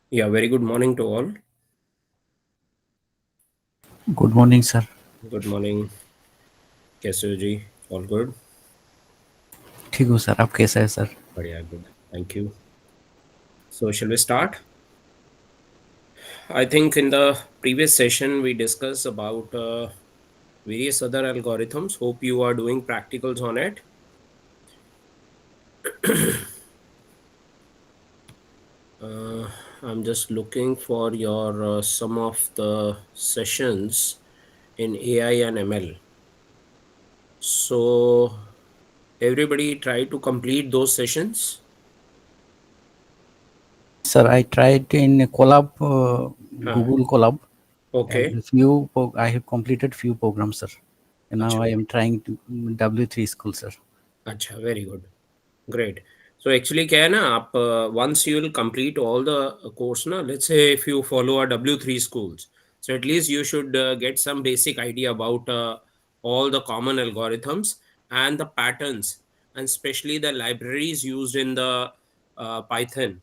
Yeah, very good morning to all. Good morning sir. Good morning, कैसे हो जी? All good? ठीक हूँ sir, आप कैसा है सर? बढ़िया, good. Thank you. So, shall we start? I think in the previous session we discussed about various other algorithms. Hope you are doing practicals on it. Uh, I'm just looking for your some of the sessions in AI and ML. So, everybody try to complete those sessions. Sir I tried in Colab, Huh. Google Colab, Okay. and I have completed few programs sir, and now Acha. I am trying to W3 school sir. Acha. Very good. Great. So actually क्या है ना आप once you will complete all the course ना, let's say if you follow a W3 schools, so at least you should get some basic idea about all the common algorithms and the patterns, and especially the libraries used in the Python.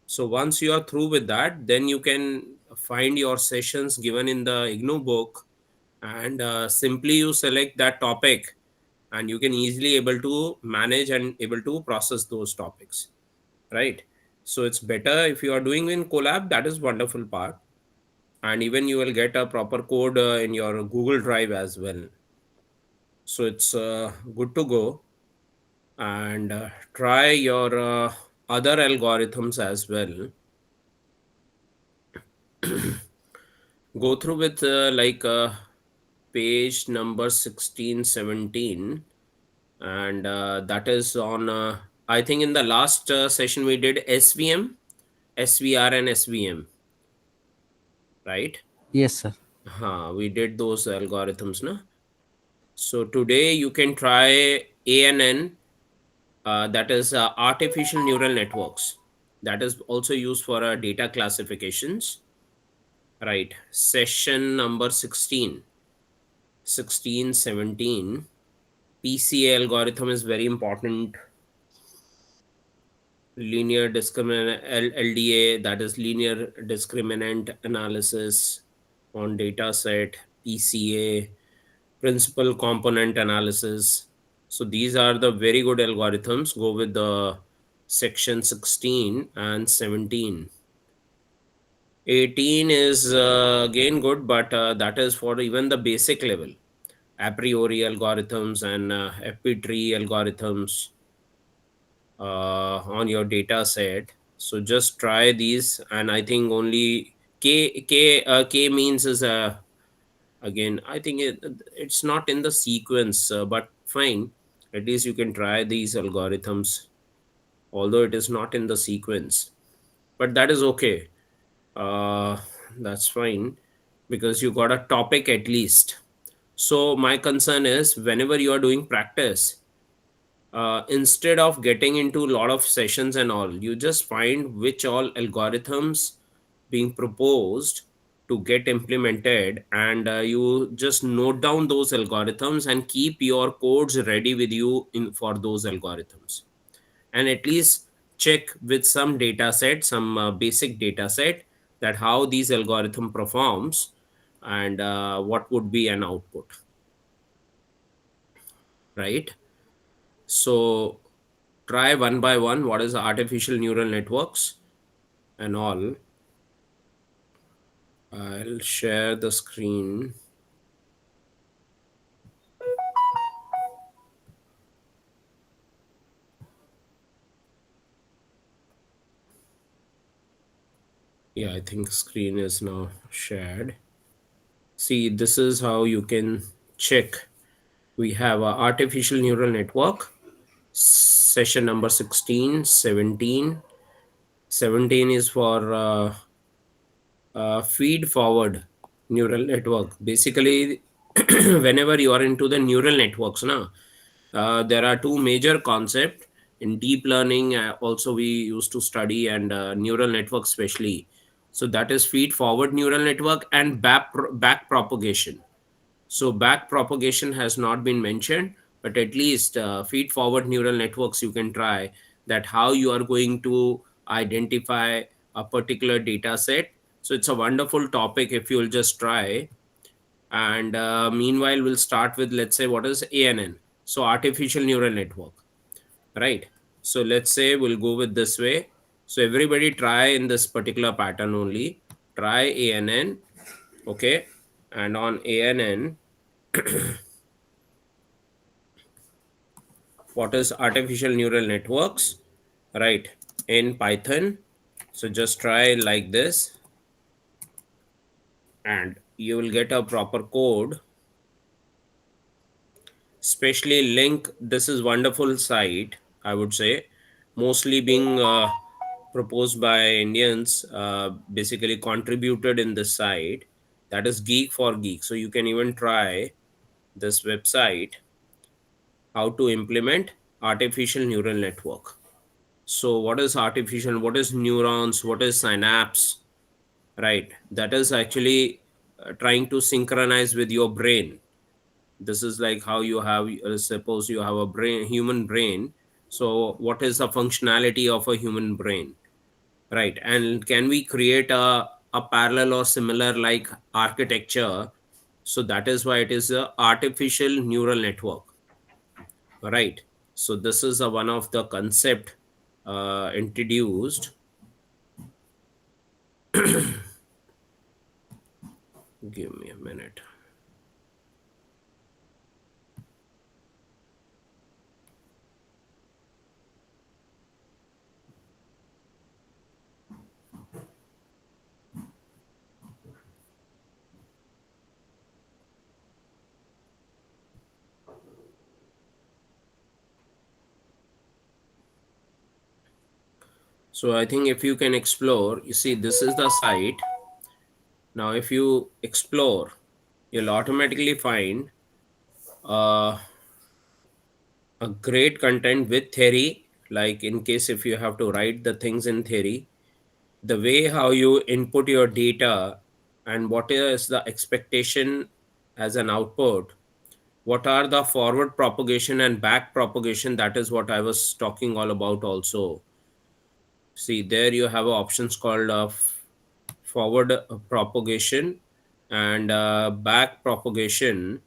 So once you are through with that, then you can find your sessions given in the IGNU book, and simply you select that topic, and you can easily able to manage and able to process those topics, right? So it's better if you are doing in Colab. That is wonderful part, and even you will get a proper code in your Google Drive as well. So it's good to go, and try your other algorithms as well. Go through with page number 16, 17, and that is on I think in the last session we did SVM, SVR and SVM, right? Yes sir. We did those algorithms na. So today you can try ANN, that is artificial neural networks, that is also used for data classifications, right? Session number 16, 16, 17. PCA algorithm is very important. Linear discriminant, LDA, that is linear discriminant analysis on data set. PCA, principal component analysis. So these are the very good algorithms. Go with the section 16 and 17. 18 is again good, but that is for even the basic level. A priori algorithms and FP tree algorithms on your data set. So just try these, and I think only K means is again I think it's not in the sequence, but fine. At least you can try these algorithms, although it is not in the sequence, but that is okay. Uh, that's fine because you got a topic at least. So my concern is whenever you are doing practice, instead of getting into a lot of sessions and all, you just find which all algorithms being proposed to get implemented, and you just note down those algorithms and keep your codes ready with you in for those algorithms, and at least check with some data set, some basic data set, that how these algorithm performs, and what would be an output, right? So try one by one what is artificial neural networks and all. I'll share the screen. Yeah, I think screen is now shared. See, this is how you can check. We have a artificial neural network, session number 16, 17. 17 is for feed forward neural network. Basically, whenever you are into the neural networks now, there are two major concepts in deep learning. Also we used to study, and neural network especially. So that is feed forward neural network and back propagation. So back propagation has not been mentioned, but at least feed forward neural networks you can try, that how you are going to identify a particular data set. So it's a wonderful topic if you'll just try. And meanwhile, we'll start with, let's say, what is ANN? So artificial neural network, right? So let's say we'll go with this way. So everybody try in this particular pattern only. Try ANN, okay? And on ANN, what is artificial neural networks, right? In Python. So just try like this, and you will get a proper code. Especially link, this is wonderful site, I would say, mostly being proposed by Indians, basically contributed in this site, that is Geek for Geek. So you can even try this website, how to implement artificial neural network. So what is artificial, what is neurons, what is synapse, right? That is actually trying to synchronize with your brain. This is like how you have, suppose you have a brain, human brain. So what is the functionality of a human brain, right? And can we create a parallel or similar like architecture? So that is why it is a artificial neural network, right? So this is a one of the concept introduced. Give me a minute. So I think if you can explore, you see this is the site. Now if you explore, you'll automatically find uh, a great content with theory. Like in case if you have to write the things in theory, the way how you input your data, and what is the expectation as an output, what are the forward propagation and back propagation, that is what I was talking all about also. See there you have options called forward propagation and back propagation.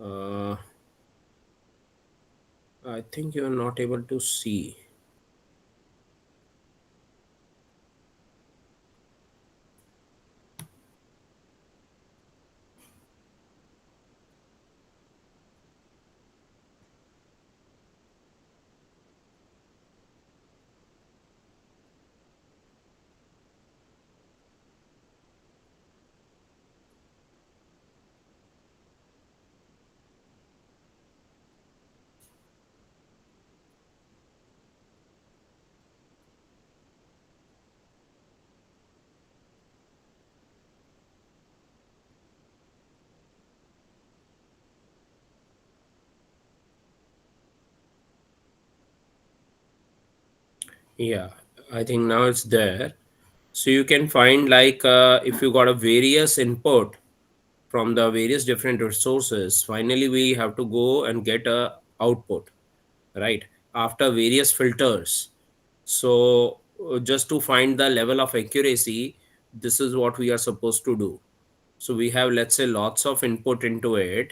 uh, I think you're not able to see. Yeah, I think now it's there. So you can find like if you got a various input from the various different resources, finally we have to go and get a output, right? After various filters. So just to find the level of accuracy, this is what we are supposed to do. So we have, let's say, lots of input into it,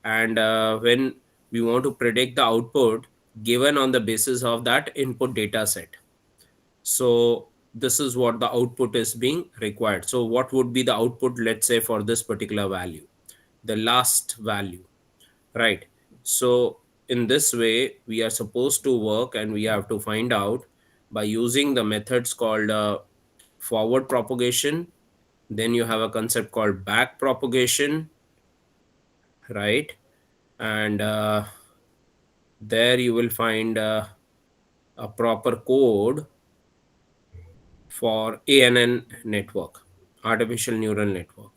and when we want to predict the output given on the basis of that input data set. So this is what the output is being required. So what would be the output, let's say, for this particular value, the last value, right? So in this way we are supposed to work, and we have to find out by using the methods called forward propagation. Then you have a concept called back propagation, right? And there you will find a proper code for ANN network, artificial neural network.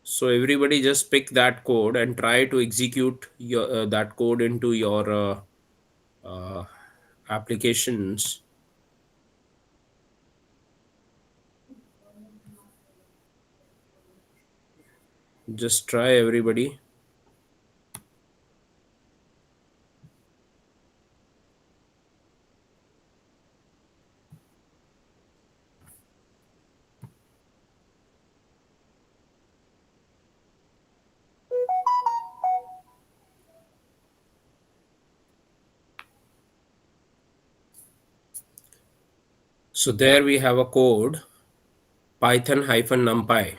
So everybody just pick that code and try to execute your that code into your uh, applications. Just try, everybody. So there we have a code, python hyphen numpy.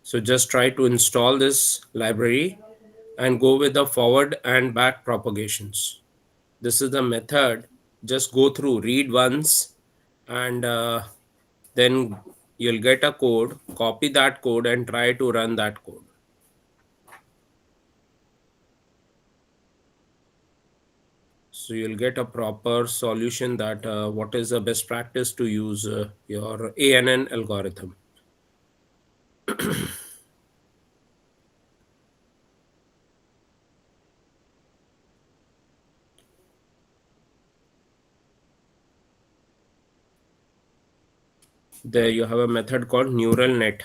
So just try to install this library and go with the forward and back propagations. This is the method. Just go through, read once, and then you'll get a code. Copy that code and try to run that code. So you'll get a proper solution that what is the best practice to use your ANN algorithm. There you have a method called neural net.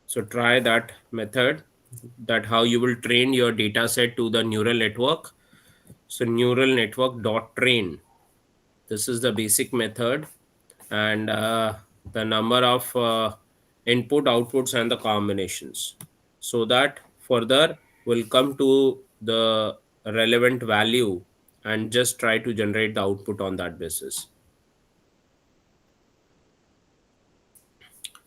So try that method, that how you will train your data set to the neural network. So neural network dot train. This is the basic method, and the number of input outputs and the combinations, so that further will come to the relevant value and just try to generate the output on that basis.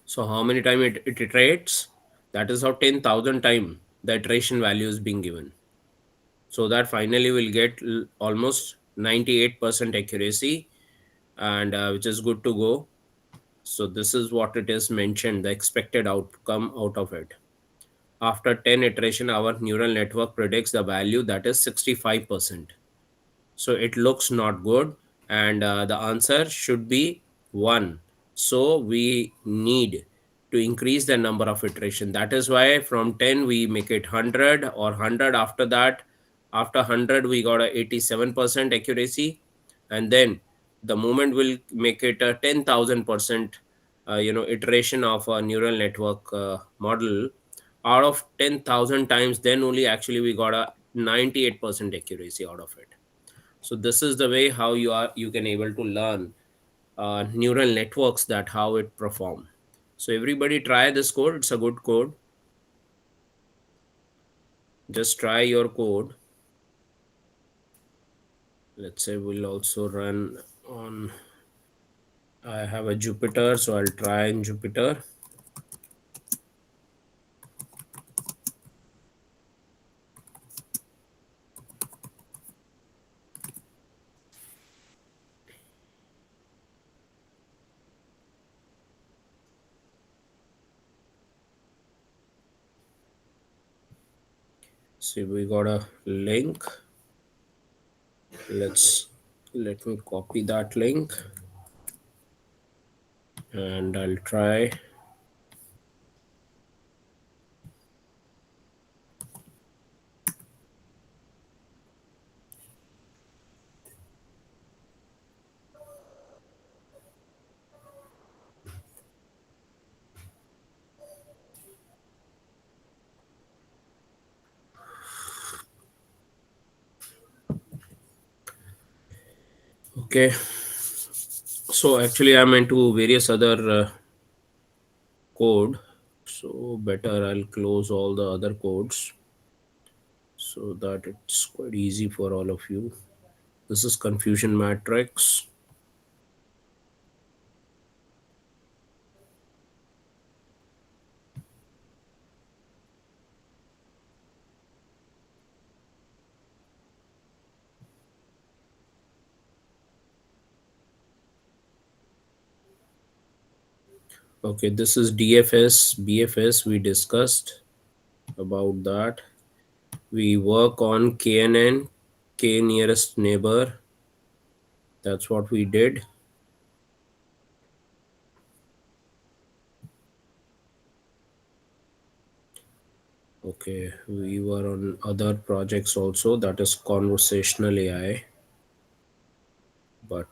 So how many time it iterates, that is how 10,000 time the iteration value is being given, so that finally we'll get almost 98% accuracy, and which is good to go. So this is what it is mentioned, the expected outcome out of it. After 10 iteration, our neural network predicts the value that is 65%. So it looks not good, and the answer should be 1. So we need to increase the number of iteration. That is why from 10 we make it 100, or 100 after that. After 100 we got a 87% accuracy, and then the moment will make it a 10,000% iteration of a neural network model. Out of 10,000 times, then only actually we got a 98% accuracy out of it. So this is the way how you can able to learn neural networks, that how it perform. So everybody try this code, it's a good code. Just try your code. Let's say we'll also run on, I have a Jupyter, so I'll try in Jupyter. See, we got a link. Let me copy that link, and I'll try. Okay, so actually I'm into various other code, so better I'll close all the other codes so that it's quite easy for all of you. This is confusion matrix. Okay, this is DFS, BFS. We discussed about that. We work on KNN, K nearest neighbor. That's what we did. Okay, we were on other projects also, that is conversational AI. But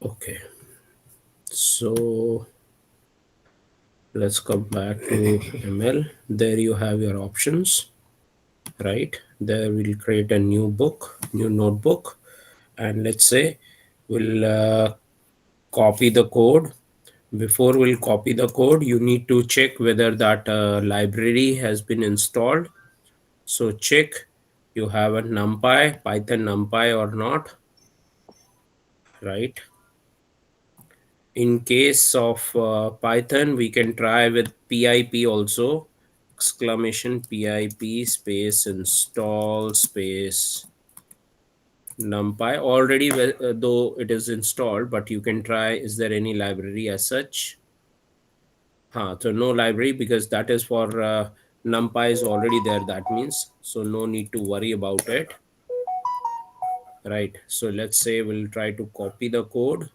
Okay, so let's come back to ML. There you have your options, right? There we'll create a new book, new notebook, and let's say we'll copy the code. Before we'll copy the code, you need to check whether that library has been installed. So check you have a NumPy, Python NumPy or not, right? In case of Python, we can try with pip also, exclamation pip space install space numpy. Already though it is installed, but you can try, is there any library as such? So no library, because that is for numpy is already there, that means, so no need to worry about it, right? So let's say we'll try to copy the code,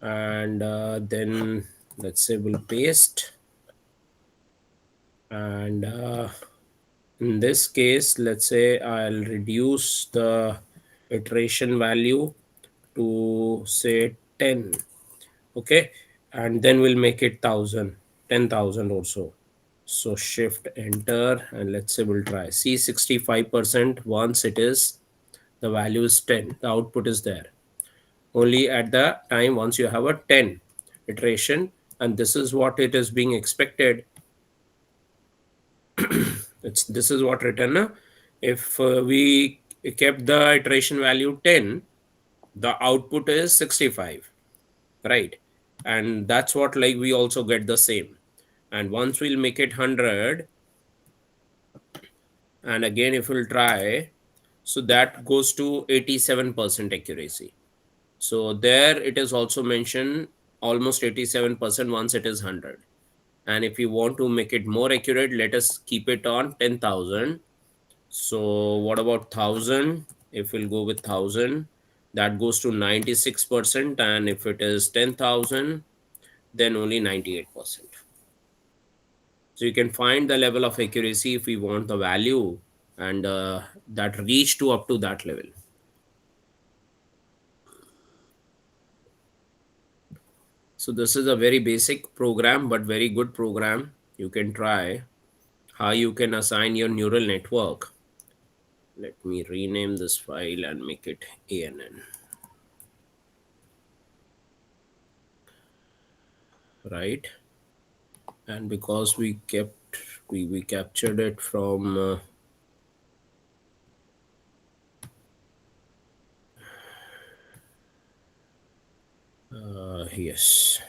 and then let's say we'll paste, and in this case, let's say I'll reduce the iteration value to say 10. Okay, and then we'll make it 1000, 10,000 or so. So shift enter, and let's say we'll try, see 65%. Once it is, the value is 10, the output is there only at the time once you have a 10 iteration, and this is what it is being expected. It's this is what written, if we kept the iteration value 10, the output is 65, right? And that's what, like, we also get the same. And once we'll make it 100, and again if we'll try, so that goes to 87% accuracy. So there it is also mentioned almost 87% once it is 100. And if you want to make it more accurate, let us keep it on 10,000. So what about 1,000? If we'll go with 1,000, that goes to 96%. And if it is 10,000, then only 98%. So you can find the level of accuracy if we want the value, and that reach to up to that level. So this is a very basic program, but very good program. You can try how you can assign your neural network. Let me rename this file and make it ANN, right? And because we captured it from yes,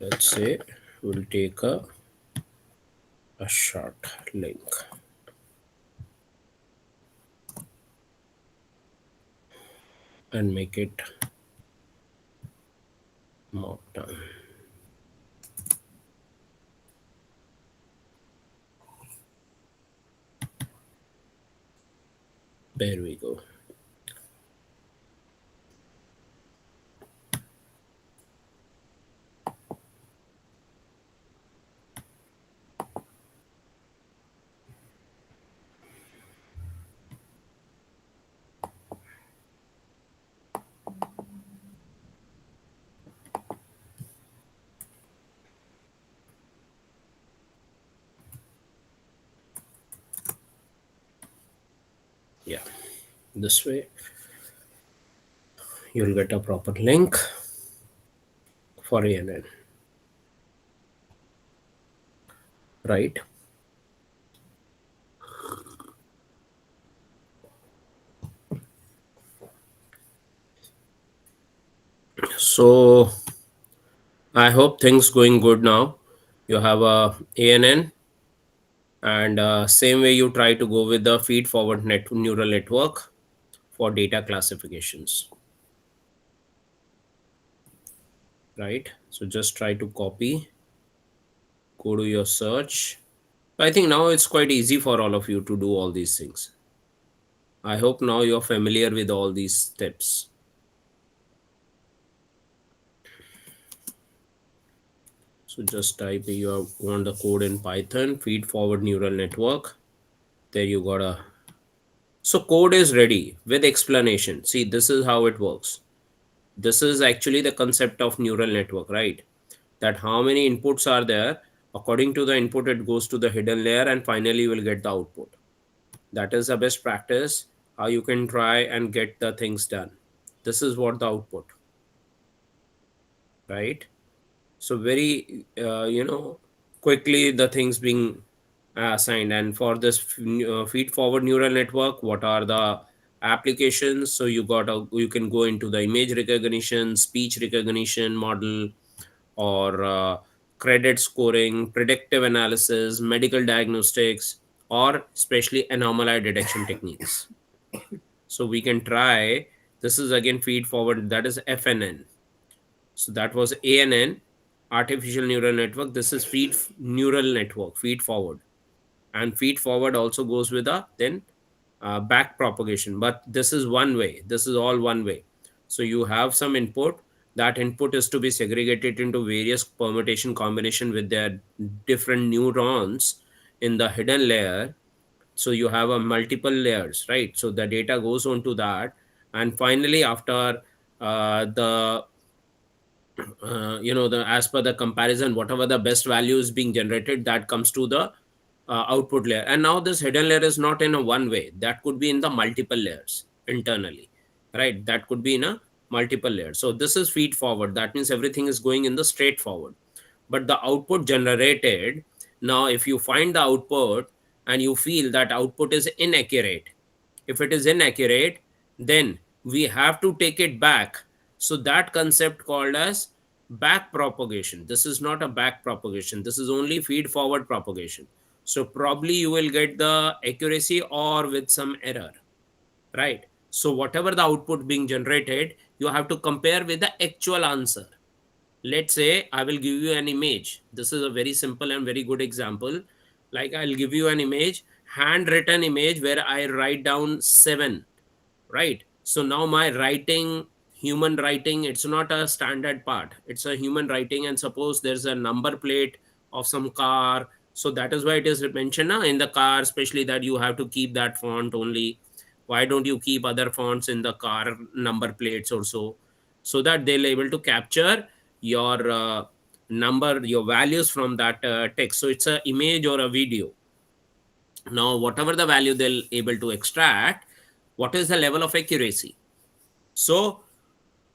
let's say we'll take a short link and make it Mockdown. There we go. Yeah, this way you'll get a proper link for ANN, right? So I hope things going good now. You have a ANN, and same way you try to go with the feed forward neural network for data classifications, right? So just try to copy, go to your search. I think now it's quite easy for all of you to do all these things. I hope now you're familiar with all these steps. So just type you want the code in Python, feed forward neural network. There you got a, so code is ready with explanation. See, this is how it works. This is actually the concept of neural network, right? That how many inputs are there. According to the input, it goes to the hidden layer and finally you will get the output. That is the best practice, how you can try and get the things done. This is what the output, right? So very quickly the things being assigned. And for this feed forward neural network, what are the applications? So you can go into the image recognition, speech recognition model, or credit scoring, predictive analysis, medical diagnostics, or especially anomaly detection techniques. So we can try, this is again feed forward, that is FNN. So that was ANN, artificial neural network. This is neural network, feed forward. And feed forward also goes with a then back propagation. But this is one way. This is all one way. So you have some input. That input is to be segregated into various permutation combination with their different neurons in the hidden layer. So you have a multiple layers, right? So the data goes on to that. And finally, after the the as per the comparison, whatever the best value is being generated, that comes to the output layer. And now this hidden layer is not in a one way, that could be in the multiple layers internally, right? That could be in a multiple layer. So this is feed forward, that means everything is going in the straight forward. But the output generated, now if you find the output and you feel that output is inaccurate, if it is inaccurate, then we have to take it back. So that concept called as back propagation. This is not a back propagation, this is only feed forward propagation. So probably you will get the accuracy or with some error, right? So whatever the output being generated, you have to compare with the actual answer. Let's say I will give you an image. This is a very simple and very good example. Like I'll give you an image, handwritten image where I write down 7, right? So now my writing, human writing, it's not a standard part, it's a human writing. And suppose there's a number plate of some car, so that is why it is mentioned in the car especially, that you have to keep that font only. Why don't you keep other fonts in the car number plates also? So that they'll able to capture your number, your values from that text. So it's a image or a video. Now whatever the value they'll able to extract, what is the level of accuracy? So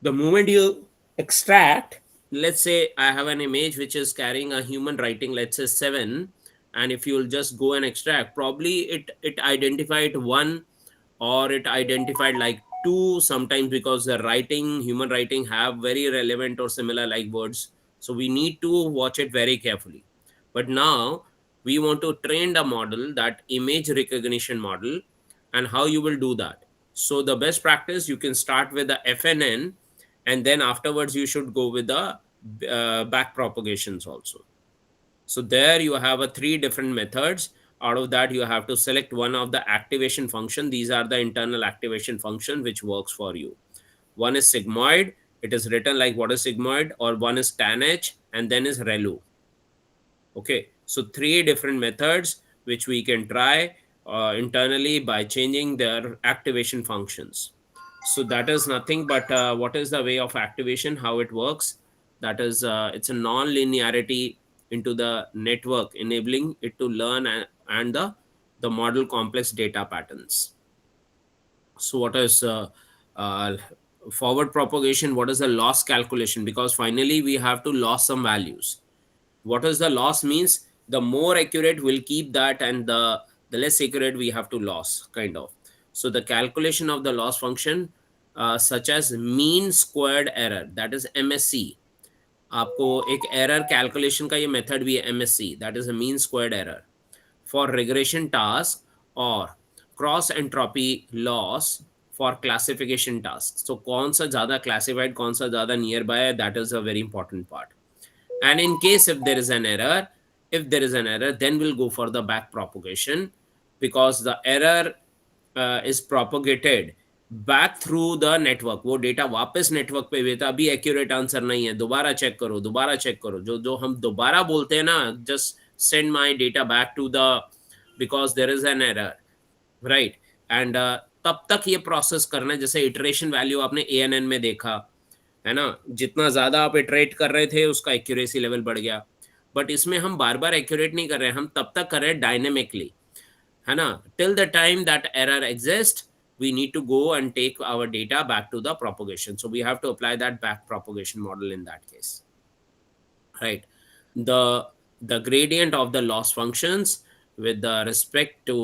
the moment you extract, let's say I have an image which is carrying a human writing, let's say 7, and if you'll just go and extract, probably it identified 1, or it identified like 2 sometimes, because the writing, human writing, have very relevant or similar like words. So we need to watch it very carefully. But now we want to train the model, that image recognition model. And how you will do that? So the best practice, you can start with the FNN, and then afterwards you should go with the back propagations also. So there you have a 3 different methods. Out of that, you have to select one of the activation function. These are the internal activation function which works for you. One is sigmoid. It is written like what is sigmoid, or one is tanh, and then is relu. Okay, so 3 different methods which we can try internally by changing their activation functions. So that is nothing but what is the way of activation, how it works. That is, it's a non-linearity into the network, enabling it to learn and the model complex data patterns. So what is uh, forward propagation? What is the loss calculation? Because finally we have to loss some values. What is the loss means? The more accurate we'll keep that, and the less accurate we have to loss, kind of. So the calculation of the loss function, such as mean squared error, that is MSE. आपको एक error calculation का ये method भी है, MSE, that is a mean squared error. For regression task, or cross entropy loss for classification tasks. So कौन सा ज़्यादा classified, कौन सा ज़्यादा nearby है, that is a very important part. And in case if there is an error, then we'll go for the back propagation, because the error is propagated back through the network, वो data वापस network पे भेजता, अभी accurate answer नहीं है, दोबारा check करो, दोबारा चेक करो, जो जो हम दोबारा बोलते हैं ना, just send my data back to the, because there is an error, right. And तब तक ये प्रोसेस करना है, जैसे इटरेशन वैल्यू आपने ANN में देखा है ना, जितना ज्यादा आप इटरेट कर रहे थे उसका एक्यूरेसी लेवल बढ़ गया। बट इसमें हम बार बार एक्यूरेट नहीं कर रहे हैं, हम तब तक कर रहे हैं डायनेमिकली, है ना, till the time that error exist we need to go and take our data back to the propagation, so we have to apply that back propagation model in that case, right? The gradient of the loss functions with the respect to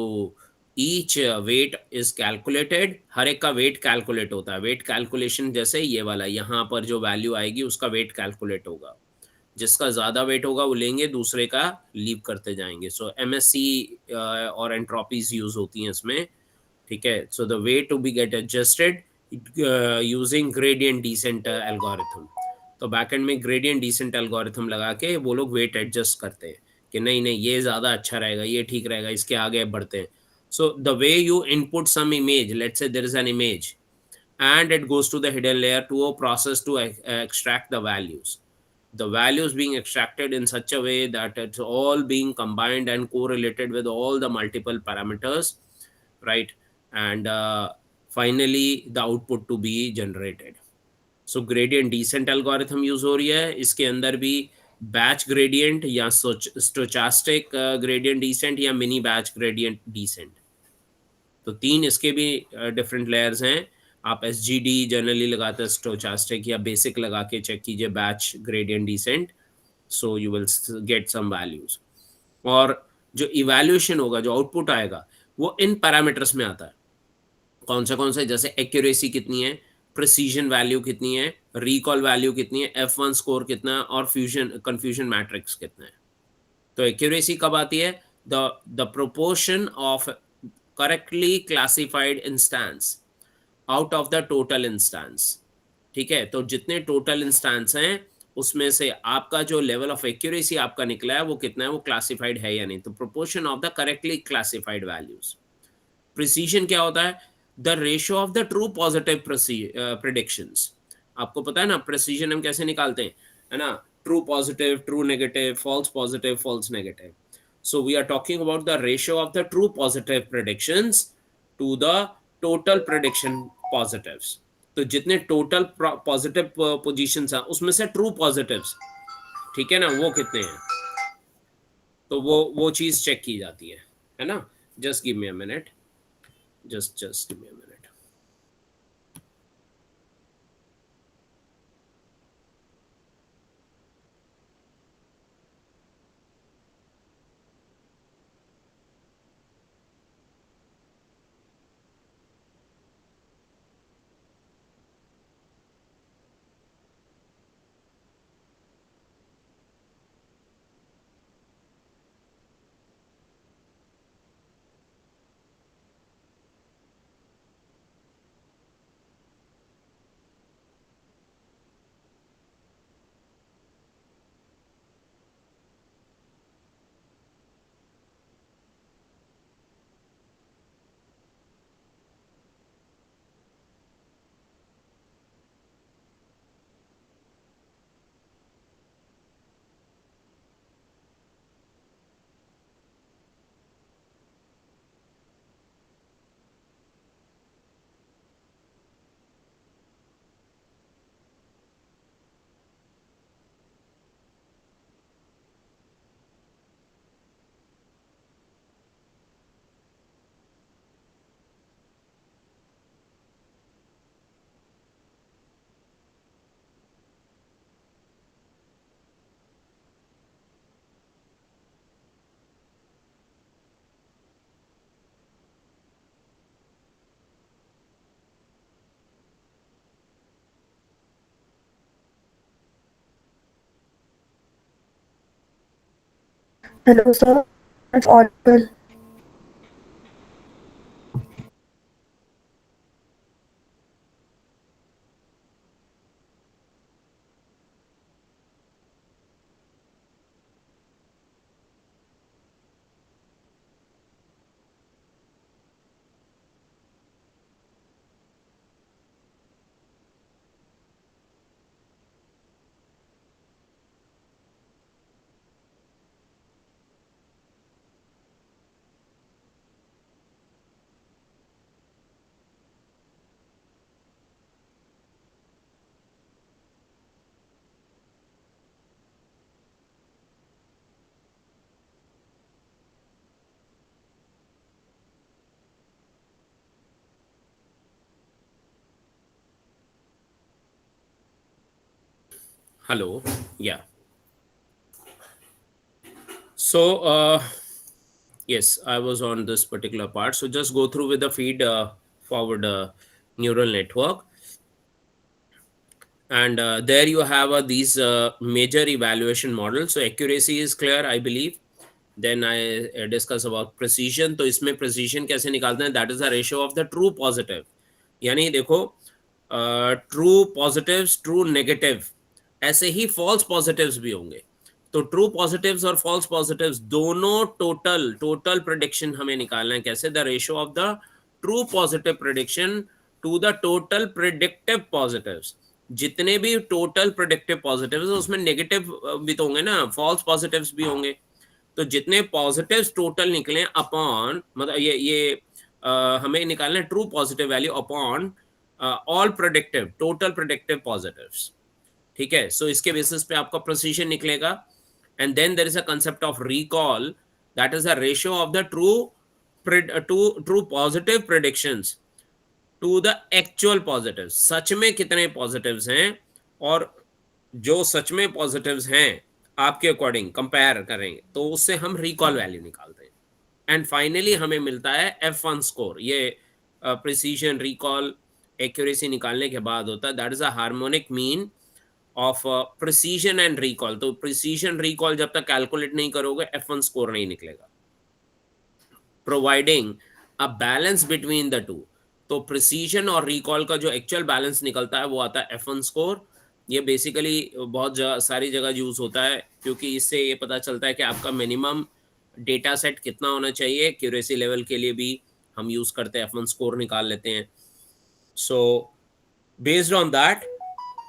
each weight is calculated, हर एक का weight calculate होता है, weight calculation जैसे ये वाला, यहाँ पर जो value आएगी उसका weight calculate होगा, जिसका ज़्यादा वेट होगा वो लेंगे, दूसरे का लीव करते जाएंगे। सो MSC और एंट्रोपीज यूज होती हैं इसमें, ठीक है। So the way to be get adjusted using gradient descent algorithm, तो बैकएंड में ग्रेडियंट डिसेंट एल्गोरिथम लगा के वो लोग वेट एडजस्ट करते हैं कि नहीं नहीं ये ज़्यादा अच्छा रहेगा, ये ठीक रहेगा, इसके आगे बढ़ते हैं। So the way you input some image, let's say there is an image and it goes to the hidden layer to a process to extract the values, the values being extracted in such a way that it's all being combined and correlated with all the multiple parameters, right? And finally the output to be generated. So gradient descent algorithm use हो रही है, इसके अंदर भी batch gradient या स्टोचास्टिक gradient descent या mini batch gradient decent, तो तीन इसके भी डिफरेंट लेयर्स हैं। आप SGD जनरली लगाते हैं, स्टोचास्टिक या बेसिक लगा के चेक कीजिए batch gradient descent, so you will get some values. और जो इवैल्यूएशन होगा, जो आउटपुट आएगा, वो इन पैरामीटर्स में आता है। कौन से, जैसे एक्यूरेसी कितनी है, प्रिसीजन वैल्यू कितनी है, रिकॉल वैल्यू कितनी है, F1 स्कोर कितना है, और फ्यूजन कंफ्यूजन मैट्रिक्स कितना है। तो एक्यूरेसी कब आती है, the proportion of correctly classified instance out of the total instance, ठीक है। तो जितने टोटल इंस्टेंस हैं उसमें से आपका जो लेवल ऑफ एक्यूरेसी आपका निकला है वो कितना है, वो क्लासिफाइड है या नहीं, तो proportion of the correctly classified values. Precision क्या होता है, the ratio of the true positive predictions. आपको पता है ना प्रिसीजन हम कैसे निकालते हैं, है ना, true positive, true negative, false positive, false negative. So we are talking about the ratio of the true positive predictions to the total prediction positives. तो जितने टोटल पॉजिटिव पोजीशंस हैं उसमें से ट्रू पॉजिटिव्स, ठीक है ना, वो कितने हैं, तो वो चीज चेक की जाती है ना। Just give me a minute, just give me a minute. Hello, sir. It's audible. Hello. Yeah. So, yes, I was on this particular part. So just go through with the feed forward neural network. And there you have these major evaluation models. So accuracy is clear, I believe. Then I discuss about precision. तो इसमें precision कैसे निकालते हैं? That is the ratio of the true positive. यानी देखो, true positives, true negative, ऐसे ही false positives भी होंगे. तो ट्रू पॉजिटिव्स और फॉल्स पॉजिटिव्स दोनों टोटल टोटल प्रेडिक्शन हमें निकालना है. कैसे? The ratio of the true positive prediction to the total predictive positives. जितने भी टोटल प्रिडिक्टिव पॉजिटिव्स उसमें नेगेटिव भी तो होंगे ना, फॉल्स पॉजिटिव्स भी होंगे. तो जितने पॉजिटिव्स टोटल निकले अपॉन, मतलब ये हमें निकालना है true positive value upon all predictive, total predictive positives. ठीक है. सो इसके बेसिस पे आपका प्रिसीजन निकलेगा. And then there is a concept of recall, that is a ratio of the true positive predictions to the actual positive. सच में कितने positives हैं और जो सच में पॉजिटिव्स हैं आपके अकॉर्डिंग कंपेयर करेंगे तो उससे हम रिकॉल वैल्यू निकालते हैं. एंड फाइनली हमें मिलता है F1 स्कोर. ये प्रिसीजन, रिकॉल, एक्यूरेसी निकालने के बाद होता है. That is a harmonic mean of precision and recall. तो प्रिसीजन रिकॉल जब तक कैलकुलेट नहीं करोगे F1 स्कोर नहीं निकलेगा. Providing a balance between the two. तो प्रिसीजन और रिकॉल का जो एक्चुअल बैलेंस निकलता है वो आता है F1 स्कोर. ये बेसिकली बहुत सारी जगह यूज होता है क्योंकि इससे ये पता चलता है कि आपका मिनिमम डेटा सेट कितना होना चाहिए. एक्यूरेसी लेवल के लिए भी हम यूज करते हैं, F1 स्कोर निकाल लेते हैं. So based on that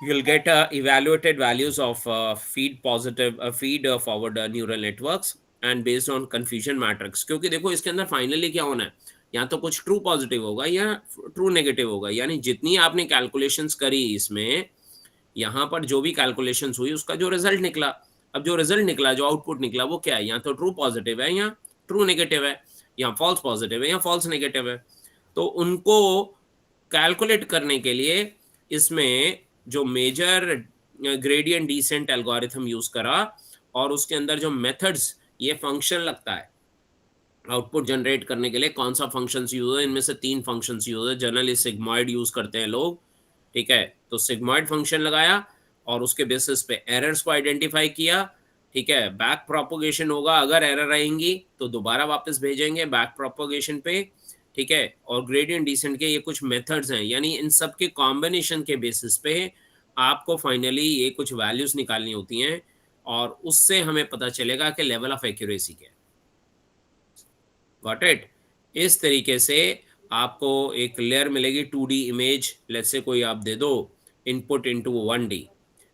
you'll get evaluated values of feed forward neural networks and based on confusion matrix. क्योंकि देखो इसके अंदर फाइनली क्या होना है, या तो कुछ ट्रू पॉजिटिव होगा या ट्रू नेगेटिव होगा. यानी जितनी आपने कैलकुलेशंस करी इसमें, यहाँ पर जो भी कैलकुलेशंस हुई उसका जो रिजल्ट निकला, अब जो रिजल्ट निकला, जो आउटपुट निकला वो क्या है? या तो ट्रू पॉजिटिव है या ट्रू नेगेटिव है, या फॉल्स पॉजिटिव है या फॉल्स नेगेटिव है. तो उनको कैलकुलेट करने के लिए इसमें जो major gradient descent algorithm use करा और उसके अंदर जो मेथड्स, ये फंक्शन लगता है आउटपुट जनरेट करने के लिए. कौन सा फंक्शंस यूज है? इनमें से 3 फंक्शंस यूज है. जनरली सिग्मॉइड यूज करते हैं लोग. ठीक है. तो सिग्मॉइड फंक्शन लगाया और उसके बेसिस पे एरर्स को आइडेंटिफाई किया. ठीक है. बैक प्रोपोगेशन होगा, अगर एरर आएंगी तो दोबारा वापस भेजेंगे बैक प्रोपोगेशन पे. ठीक है. और ग्रेडियंट डिसेंट के ये कुछ मेथड्स हैं, यानी इन सब के कॉम्बिनेशन के बेसिस पे आपको फाइनली ये कुछ वैल्यूज निकालनी होती हैं और उससे हमें पता चलेगा कि लेवल ऑफ एक्यूरेसी क्या है. Got it? इस तरीके से आपको एक लेयर मिलेगी 2D इमेज. लेट्स से कोई आप दे दो इनपुट इनटू 1D.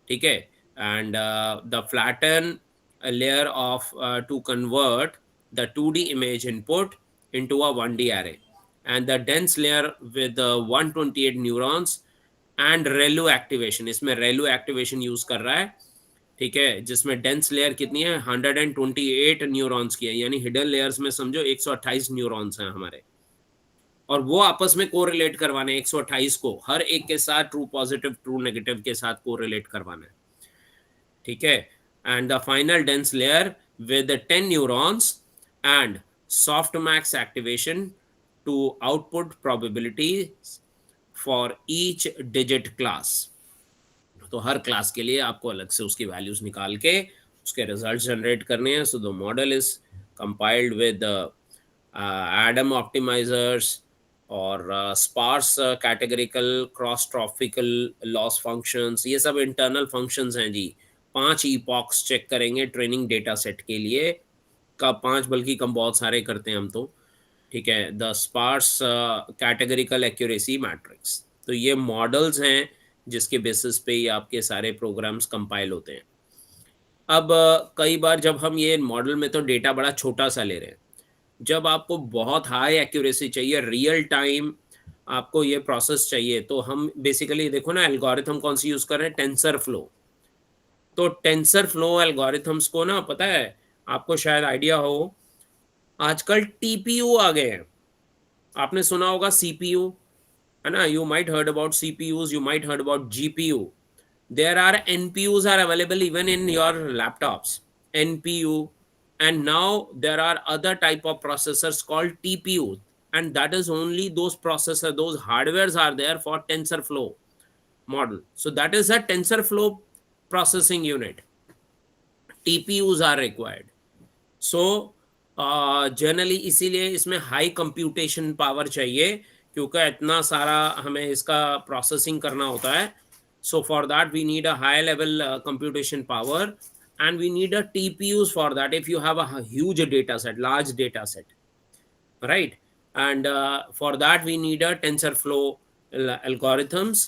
ठीक है. And the flatten layer of to convert the 2D image input into a 1D array, and the dense layer with 128 neurons and ReLU activation. इसमें ReLU activation use कर रहा है. ठीक है. जिसमें डेंस लेयर कितनी है? 128 न्यूरॉन्स की है. यानी हिडन लेयर्स में समझो 128 न्यूरॉन्स हैं हमारे, और वो आपस में कोरिलेट करवाने 128 को, हर एक के साथ ट्रू पॉजिटिव ट्रू नेगेटिव के साथ कोरिलेट करवाना है. ठीक है. And the final dense layer with 10 neurons and softmax activation to output probabilities for each digit class. तो हर क्लास के लिए आपको अलग से उसकी वैल्यूज निकाल के उसके रिजल्ट जनरेट करने हैं. So the model is compiled with Adam optimizers और sparse categorical cross tropical loss functions. ये सब इंटरनल फंक्शंस हैं जी. 5 ईपॉक्स चेक करेंगे ट्रेनिंग डेटा सेट के लिए का, 5 बल्कि कम, बहुत सारे करते हैं हम तो. ठीक है. The sparse categorical accuracy matrix. तो ये मॉडल्स हैं जिसके बेसिस पे ये आपके सारे प्रोग्राम्स कंपाइल होते हैं. अब कई बार जब हम ये मॉडल में तो डेटा बड़ा छोटा सा ले रहे हैं, जब आपको बहुत हाई एक्यूरेसी चाहिए, रियल टाइम आपको ये प्रोसेस चाहिए, तो हम बेसिकली देखो ना एल्गोरिथम कौन सी यूज कर रहे हैं? Tensor flow. तो टेंसर फ्लो एल्गोरिथम्स को ना, पता है आपको शायद आइडिया हो, आजकल टीपीयू आ गए हैं. आपने सुना होगा सीपीयू, है ना? You might heard about CPUs, you might heard about GPU. There are NPUs are available even in your laptops, NPU. And now there are other type of processors called TPU, and that is only those processor, those hardwares are there for TensorFlow model. So that is a TensorFlow processing unit. TPUs are required. So generally इसीलिए इसमें high computation power चाहिए, क्योंकि इतना सारा हमें इसका processing करना होता है. So for that we need a high level computation power, and we need a TPUs for that if you have a huge data set, large data set, right? And for that we need a TensorFlow algorithms.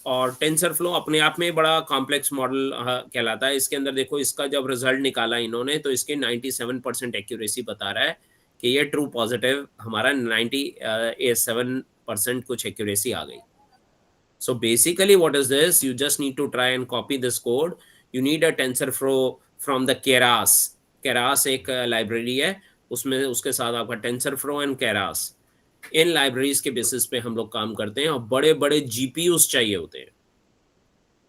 और TensorFlow अपने आप में बड़ा complex model कहलाता है. इसके अंदर देखो, इसका जब रिजल्ट निकाला इन्होंने तो इसके 97% एक्यूरेसी बता रहा है कि ये ट्रू पॉजिटिव, हमारा 97% कुछ एक्यूरेसी आ गई. So basically what is this? You just need to try and copy this code. You need a TensorFlow from the Keras. Keras एक लाइब्रेरी है, उसमें उसके साथ आपका TensorFlow and Keras, in libraries के बेसिस पे हम लोग काम करते हैं. और बड़े बड़े GPUs चाहिए होते हैं,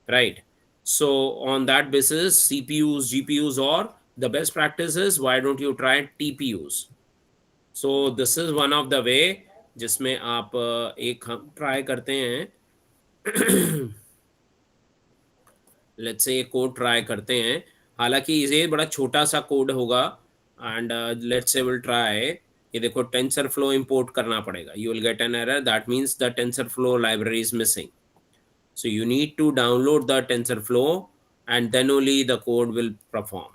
right? So on that basis CPUs, GPUs, और the best practice is why don't you try TPUs? So this is one of the way जिसमें आप एक हम ट्राई करते हैं. लेट्स से ये कोड ट्राई करते हैं. हालांकि ये बड़ा छोटा सा कोड होगा. And let's say will try. ये देखो, टेंसर फ्लो इंपोर्ट करना पड़ेगा. You will get an error, that means the tensor flow library is missing. So you need to download the TensorFlow, and then only the code will perform.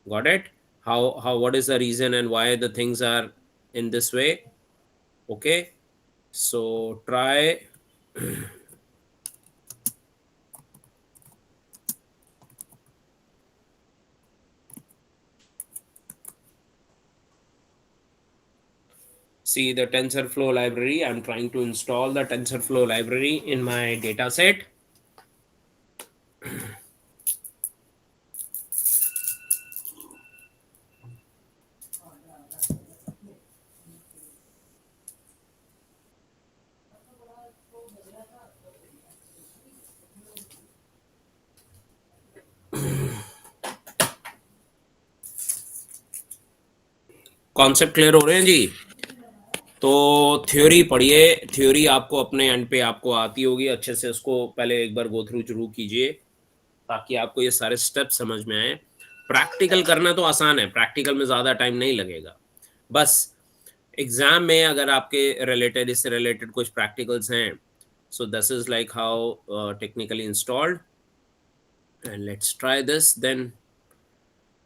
Got it? How what is the reason and why the things are in this way? Okay. So try. See the TensorFlow library. I'm trying to install the TensorFlow library in my data set. Concept clear हो रहे हैं जी? तो theory पढ़िए. Theory आपको अपने and पे आपको आती होगी अच्छे से. उसको पहले एक बार गो थ्रू जरूर कीजिए ताकि आपको ये सारे स्टेप समझ में आए. प्रैक्टिकल करना तो आसान है, प्रैक्टिकल में ज़्यादा टाइम नहीं लगेगा. बस एग्जाम में अगर आपके रिलेटेड, इससे रिलेटेड कुछ प्रैक्टिकल्स हैं, so this is like how technically installed. And let's try this then,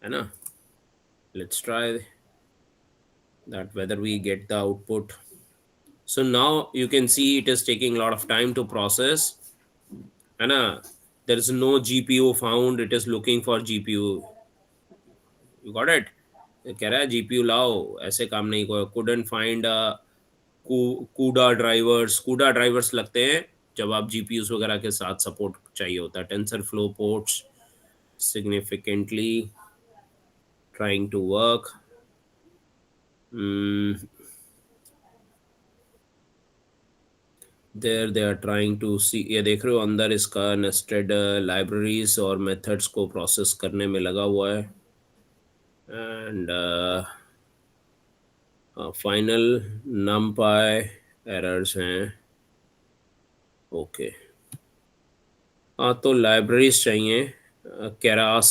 है ना? Let's try that whether we get the output. So now you can see it is taking a lot of time to process. And there is no GPU found. It is looking for GPU. You got it? कह रहा है GPU लाओ. ऐसे काम नहीं को. couldn't find CUDA drivers. CUDA drivers लगते हैं जब आप GPUs वगैरह के साथ सपोर्ट चाहिए होता है. TensorFlow ports significantly trying to work. There they are trying to see. ये देख रहे हो अंदर इसका नेस्टेड लाइब्रेरीज और मेथड्स को प्रोसेस करने में लगा हुआ है. एंड फाइनल numpy एरर्स हैं. ओके. हाँ, तो लाइब्रेरीज चाहिए. Keras,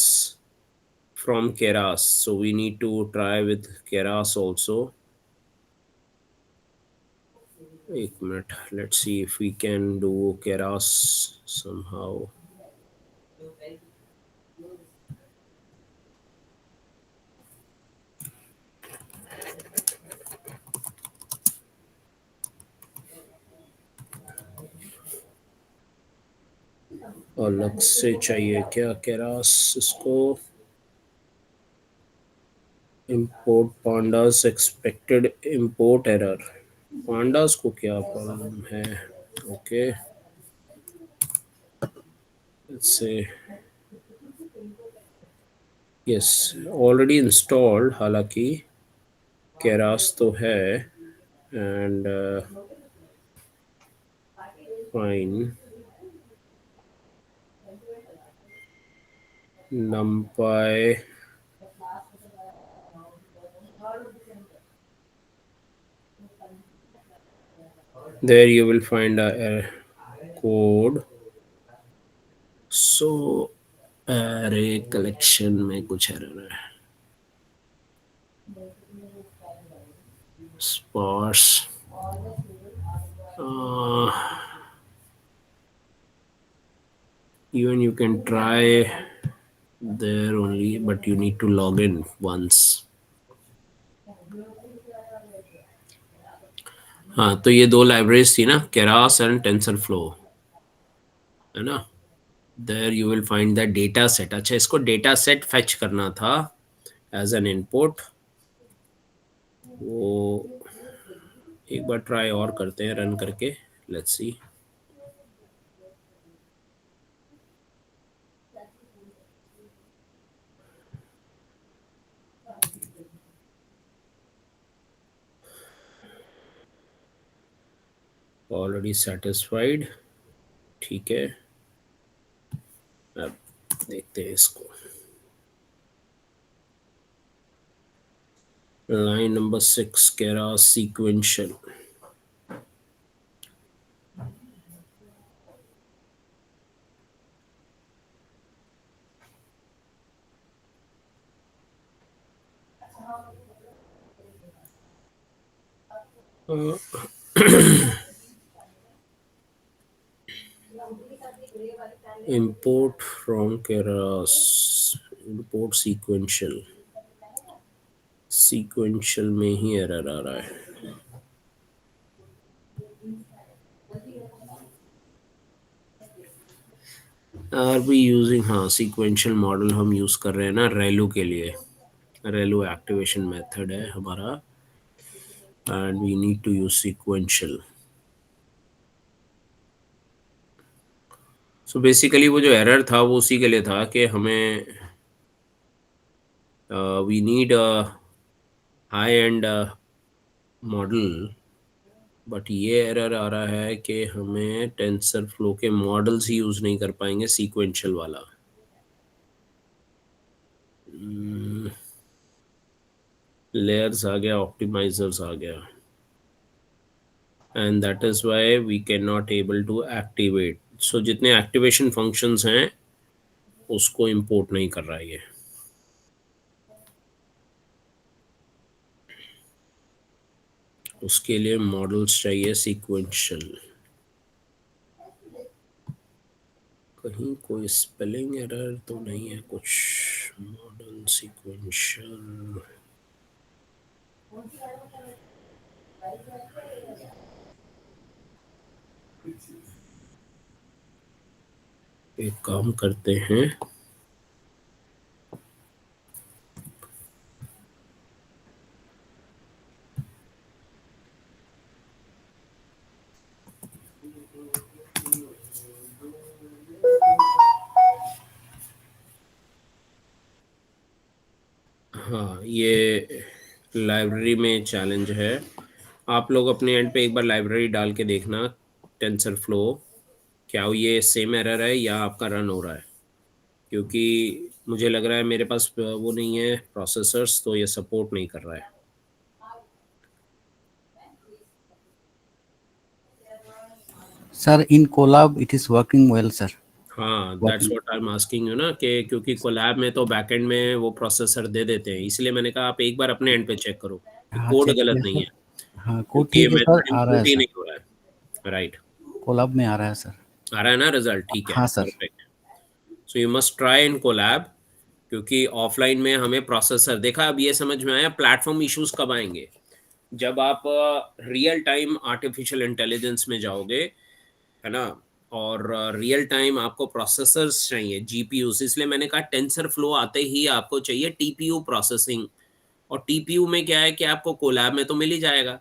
from Keras, so we need to try with Keras also. एक minute, let's see if we can do Keras somehow. अलग से चाहिए क्या Keras? इसको import pandas expected import error. pandas को क्या प्रॉब्लम है? Okay, let's say yes, already installed. हालांकि Keras तो है. And fine. numpy there you will find a code. So array collection में कुछ error है, sparse even you can try there only, but you need to log in once. हाँ, तो ये दो लाइब्रेरीज थी ना, केरास एंड टेंसरफ्लो, है ना. There you will find the data set. अच्छा, इसको डेटा सेट फेच करना था एज एन इनपुट. वो एक बार ट्राई और करते हैं रन करके. Let's see. Already satisfied. ठीक है, अब देखते हैं इसको. Line number 6 Keras sequential. import from keras, import sequential में ही एरर आ रहा है. आर बी यूजिंग, हाँ, सीक्वेंशियल मॉडल हम यूज कर रहे हैं ना रेलू के लिए. रेलू एक्टिवेशन मेथड है हमारा and we need to use sequential. So basically वो जो एरर था वो उसी के लिए था कि हमें we need high and model, but ये एरर आ रहा है कि हमें टेंसर फ्लो के मॉडल्स ही यूज़ नहीं कर पाएंगे सीक्वेंशियल वाला. लेयर्स आ गया, ऑप्टिमाइजर्स आ गया, and that is why we can not able to activate. So जितने एक्टिवेशन फंक्शंस हैं उसको इंपोर्ट नहीं कर रहा है ये. उसके लिए मॉडल्स चाहिए सीक्वेंशियल. कहीं कोई स्पेलिंग एरर तो नहीं है कुछ. मॉडल सीक्वेंशियल, एक काम करते हैं, हाँ, ये लाइब्रेरी में चैलेंज है. आप लोग अपने एंड पे एक बार लाइब्रेरी डाल के देखना टेंसर फ्लो, क्या ये सेम एरर है या आपका रन हो रहा है. क्योंकि मुझे लग रहा है मेरे पास वो नहीं है प्रोसेसर्स, तो ये सपोर्ट नहीं कर रहा है. Sir, in Colab, it is working well, sir. हाँ, that's what I am asking you ना, कि क्योंकि कोलैब में तो बैकएंड में वो प्रोसेसर दे देते हैं, इसलिए मैंने कहा आप एक बार अपने एंड पे चेक करो कि हाँ, कोड चेक गलत किया नहीं सर. है. हाँ, कोड क्योंकि ये ठीक है सर, मेथड आ रहा है इंपोर्ट ही सर. नहीं हो रहा है. राइट, कोलाब में आ रहा है सर. आ रहा है ना रिजल्ट. ठीक है, हाँ sir. Perfect. So you must try in Colab, क्योंकि ऑफलाइन में हमें प्रोसेसर देखा. अब ये समझ में आया प्लेटफॉर्म इश्यूज कब आएंगे, जब आप रियल टाइम आर्टिफिशियल इंटेलिजेंस में जाओगे, है ना. और रियल टाइम आपको प्रोसेसर्स चाहिए, जीपीयूस. इसलिए मैंने कहा टेंसर फ्लो आते ही आपको चाहिए टीपीयू प्रोसेसिंग. और टीपीयू में क्या है कि आपको कोलैब में तो मिल ही जाएगा,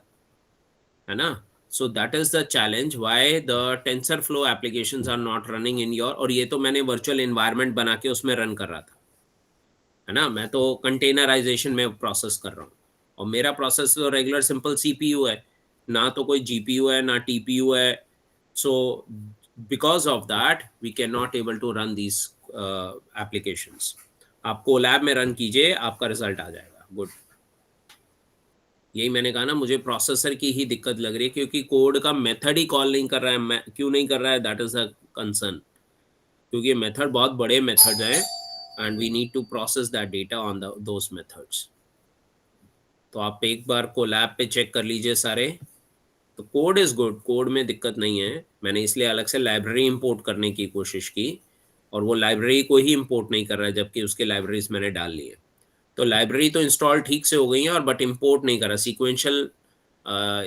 है ना. So that is the challenge why the TensorFlow applications are not running in your. और ये तो मैंने वर्चुअल एनवायरनमेंट बना के उसमें रन कर रहा था, है ना. मैं तो कंटेनराइजेशन में प्रोसेस कर रहा हूँ, और मेरा प्रोसेस तो रेगुलर सिंपल सीपीयू है, ना तो कोई जीपीयू है ना टीपीयू है. So because of that we can not able to run these applications. आप कोलैब में रन कीजिए, आपका रिजल्ट आ जाएगा। गुड। यही मैंने कहा ना, मुझे प्रोसेसर की ही दिक्कत लग रही है, क्योंकि कोड का मेथड ही कॉल नहीं कर रहा है। मैं क्यों नहीं कर रहा है, दैट इज अ कंसर्न, क्योंकि ये मेथड बहुत बड़े मेथड हैं and we need to process that data on those methods. तो आप एक बार कोलैब पे चेक कर लीजिए सारे। तो कोड इज़ गुड, कोड में दिक्कत नहीं है। मैंने इसलिए अलग से लाइब्रेरी इंपोर्ट करने की कोशिश की, और वो लाइब्रेरी को ही इंपोर्ट नहीं कर रहा है, जबकि उसके लाइब्रेरीज मैंने डाल ली है। तो लाइब्रेरी तो इंस्टॉल ठीक से हो गई है, और बट इंपोर्ट नहीं करा। सीक्वेंशियल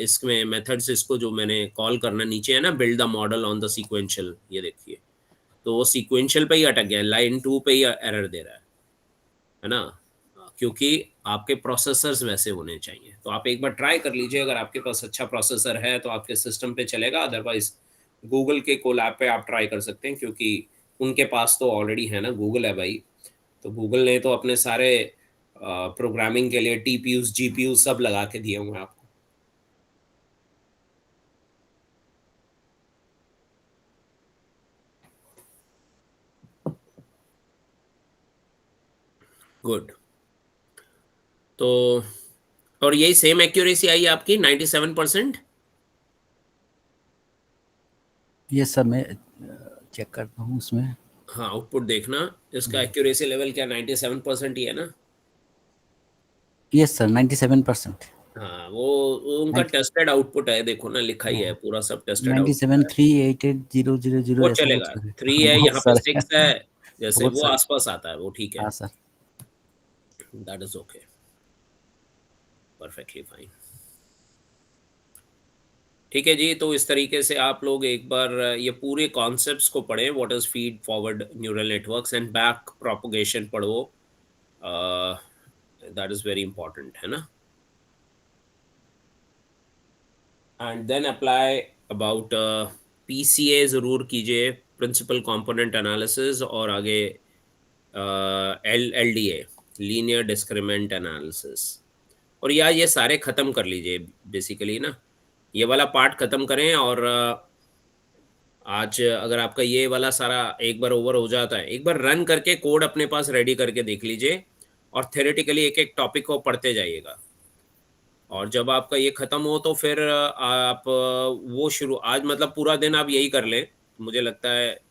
इसमें मेथड्स, इसको जो मैंने कॉल करना नीचे है ना, build the model on the sequential, ये देखिए, तो वो सीक्वेंशियल पे ही अटक गया, लाइन 2 पे ही एरर दे रहा है ना, क्योंकि आपके प्रोसेसर्स वैसे होने चाहिए। तो आप एक बार ट्राई कर लीजिए, अगर आपके पास अच्छा प्रोसेसर है तो आपके सिस्टम पे चलेगा, अदरवाइज गूगल के कोलैब पे आप ट्राई कर सकते हैं, क्योंकि उनके पास तो ऑलरेडी है ना, गूगल है भाई। तो गूगल ने तो अपने सारे प्रोग्रामिंग के लिए टीपीयूज जीपीयू सब लगा के दिए हुए हैं आपको। गुड। तो और यही सेम एक्यूरेसी आई आपकी 97%। ये सर मैं चेक करता हूँ उसमें। हाँ, आउटपुट देखना, इसका एक्यूरेसी लेवल क्या 97% ही है ना। Yes sir 97%। हाँ, वो उनका टेस्टेड आउटपुट है, देखो ना, लिखा ही है पूरा, सब टेस्टेड आउटपुट है। 97388000 वो ऐसा चलेगा, कुछ है। 3 है, बहुत यहाँ पे सर 6 है, जैसे बहुत वो सर। आसपास आता है, वो ठीक है। हाँ sir. That is okay, perfectly fine. ठीक है जी, तो इस तरीके से आप लोग एक बार ये पूरे कॉन्सेप्ट्स को पढ़ें, what is feed forward neural networks and back propagation पढ़ो, दैट इज वेरी इंपॉर्टेंट, है ना। And then apply about PCA ज़रूर कीजिए, प्रिंसिपल कंपोनेंट एनालिसिस, और आगे एलडीए, लीनियर डिस्क्रिमिनेंट एनालिसिस। और यार ये सारे ख़त्म कर लीजिए बेसिकली ना, ये वाला पार्ट ख़त्म करें। और आज अगर आपका ये वाला सारा एक बार ओवर हो जाता है, एक बार रन करके कोड अपने पास रेडी करके देख लीजिए, और थ्योरेटिकली एक एक टॉपिक को पढ़ते जाइएगा। और जब आपका ये ख़त्म हो तो फिर आप वो शुरू, आज मतलब पूरा दिन आप यही कर लें। मुझे लगता है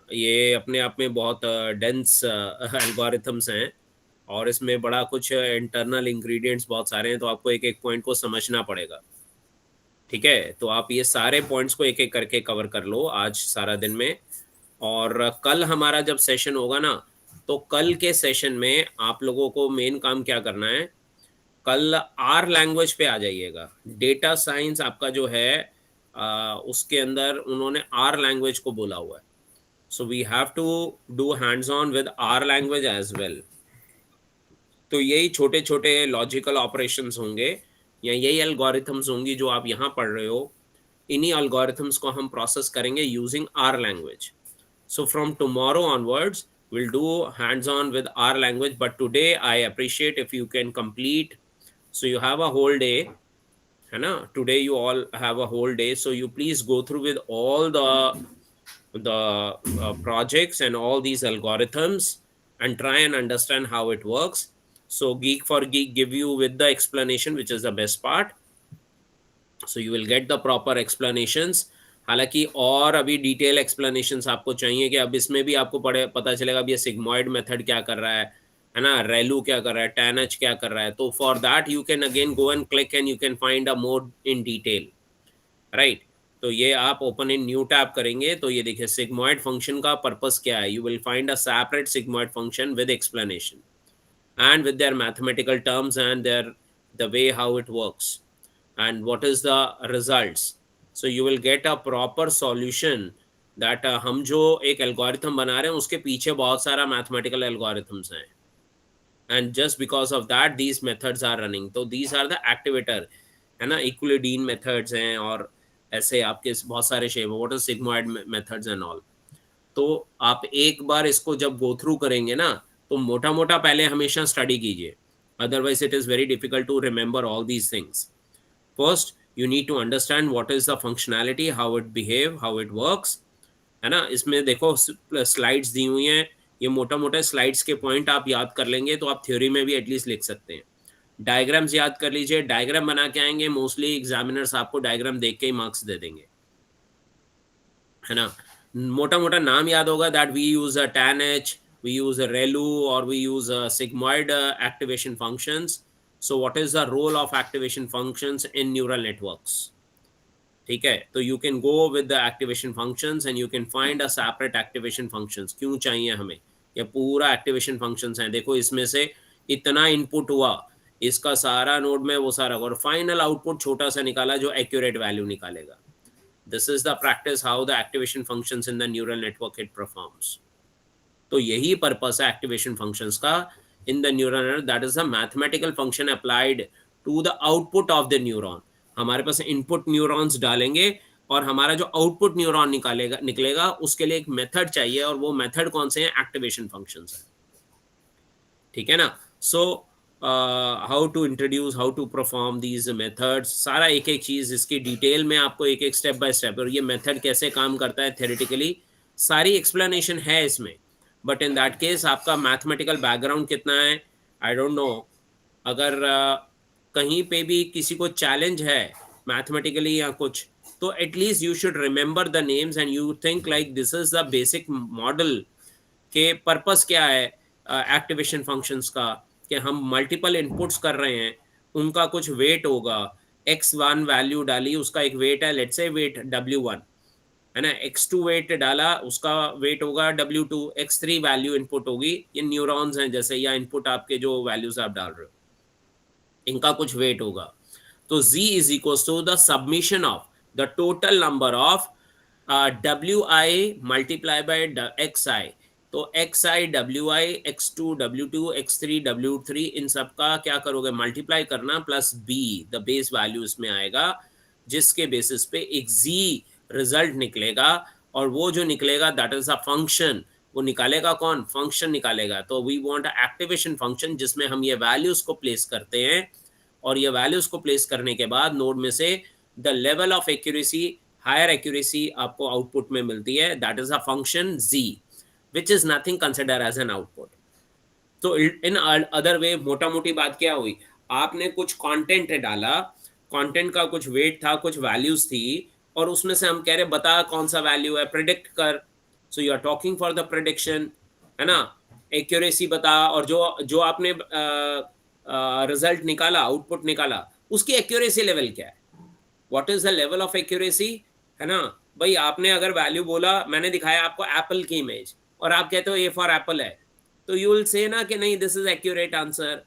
ये अपने आप में बहुत डेंस एल्गोरिथम्स हैं, और इसमें बड़ा कुछ इंटरनल इंग्रेडिएंट्स बहुत सारे हैं, तो आपको एक एक पॉइंट को समझना पड़ेगा। ठीक है, तो आप ये सारे पॉइंट्स को एक एक करके कवर कर लो आज सारा दिन में। और कल हमारा जब सेशन होगा ना, तो कल के सेशन में आप लोगों को मेन काम क्या करना है, कल आर लैंग्वेज पे आ जाइएगा। डेटा साइंस आपका जो है उसके अंदर उन्होंने आर लैंग्वेज को बोला हुआ है, so we have to do hands on with R language as well. तो यही छोटे छोटे लॉजिकल ऑपरेशंस होंगे, या यही एल्गोरिथम्स होंगी जो आप यहाँ पढ़ रहे हो, इन्हीं एल्गोरिथम्स को हम प्रोसेस करेंगे using R language. So from tomorrow onwards, we'll do hands-on with our language. But today, I appreciate if you can complete. So you have a whole day, है ना? Today you all have a whole day. So you please go through with all the projects and all these algorithms, and try and understand how it works. So Geek for Geek give you with the explanation, which is the best part. So you will get the proper explanations. हालांकि और अभी detail explanations आपको चाहिए, कि अब इसमें भी आपको पता चलेगा अब ये सिग्मॉइड मेथड क्या कर रहा है ना, रेलू क्या कर रहा है, टैनच क्या कर रहा है। तो for that you can again go and click and you can find a more in detail, right. तो ये आप ओपन इन न्यू टैब करेंगे, तो ये देखिए सिग्मॉइड फंक्शन का पर्पस क्या है, you will find a separate sigmoid function with explanation and with their mathematical terms and the way how it works and what is the results. So you will get a proper solution that हम जो एक algorithm बना रहे हैं उसके पीछे बहुत सारा mathematical algorithms हैं, and just because of that these methods are running. तो these are the activator, है ना, Euclidean methods हैं, और ऐसे आपके बहुत सारे shape, what is sigmoid methods and all। तो आप एक बार इसको जब गो थ्रू करेंगे ना, तो मोटा मोटा पहले हमेशा स्टडी कीजिए, otherwise it is very difficult to remember all these things. First you need to understand what is the functionality, how it behave, how it works, है ना। इसमें देखो स्लाइड्स दी हुई हैं, ये मोटा मोटा स्लाइड्स के पॉइंट आप याद कर लेंगे तो आप थ्योरी में भी एटलीस्ट लिख सकते हैं। डायग्राम्स याद कर लीजिए, डायग्राम बना के आएंगे, मोस्टली एग्जामिनर्स आपको डायग्राम देख के ही मार्क्स दे देंगे, है ना। मोटा मोटा नाम याद होगा, that we use a tan h, we use a ReLU, or we use a sigmoid activation functions. So what is the role of activation functions in neural networks? ठीक है, तो you can go with the activation functions and you can find a separate activation functions. क्यों चाहिए हमें, ये पूरा activation functions हैं। देखो इसमें से इतना इनपुट हुआ, इसका सारा नोड में वो सारा, और फाइनल आउटपुट छोटा सा निकाला जो एक्यूरेट वैल्यू निकालेगा। This is the practice how the activation functions in the neural network it performs. तो यही पर्पस है एक्टिवेशन फंक्शंस का in the neural network, that is a mathematical function applied to the output of the neuron. हमारे पास input neurons डालेंगे और हमारा जो आउटपुट न्यूरॉन निकलेगा उसके लिए एक मेथड चाहिए, और वो मेथड कौन से हैं, एक्टिवेशन फंक्शंस है, ठीक है ना। So how to introduce, how to perform these methods, सारा एक एक चीज इसकी डिटेल में आपको एक एक स्टेप बाय स्टेप, और ये मेथड कैसे काम करता है थ्योरेटिकली सारी एक्सप्लेनेशन है इसमें। बट इन दैट केस आपका मैथमेटिकल बैकग्राउंड कितना है आई डोंट नो। अगर कहीं पे भी किसी को चैलेंज है मैथमेटिकली या कुछ, तो at least you should remember the names and you think like this is the basic model के पर्पस क्या है एक्टिवेशन फंक्शंस का, कि हम मल्टीपल इनपुट्स कर रहे हैं, उनका कुछ वेट होगा, x1 वैल्यू डाली, उसका एक वेट है, लेट्स से वेट w1 है ना, x2 वेट डाला, उसका वेट होगा w2, x3 वैल्यू इनपुट होगी, ये न्यूरॉन्स हैं जैसे, या इनपुट आपके जो वैल्यूज आप डाल रहे हो इनका कुछ वेट होगा। तो z is equal to the submission of the total number of wi multiply by xi। तो xi wi, x2 w2, x3 w3, इन सब का क्या करोगे, मल्टीप्लाई करना plus b, the base value इसमें आएगा, जिसके बेसिस पे एक z रिजल्ट निकलेगा, और वो जो निकलेगा दैट इज अ फंक्शन। वो निकालेगा कौन, फंक्शन निकालेगा। तो we want a activation function जिसमें हम ये वैल्यूज को प्लेस करते हैं, और ये वैल्यूज को प्लेस करने के बाद नोड में से the level of accuracy, higher accuracy आपको आउटपुट में मिलती है, that is a function z, which is nothing considered as an output. तो इन अदर वे मोटा मोटी बात क्या हुई, आपने कुछ कंटेंट डाला, कंटेंट का कुछ वेट था, कुछ वैल्यूज थी, और उसमें से हम कह रहे बता कौन सा वैल्यू है, प्रिडिक्ट कर। So you are talking for the prediction, है ना, एक्यूरेसी बता, और जो जो आपने रिजल्ट निकाला, आउटपुट निकाला, उसकी एक्यूरेसी लेवल क्या है, what is the level of accuracy, है ना। भाई आपने अगर वैल्यू बोला, मैंने दिखाया आपको एप्पल की इमेज, और आप कहते हो ए फॉर एप्पल है, तो यू विल से ना कि नहीं दिस इज एक्यूरेट आंसर,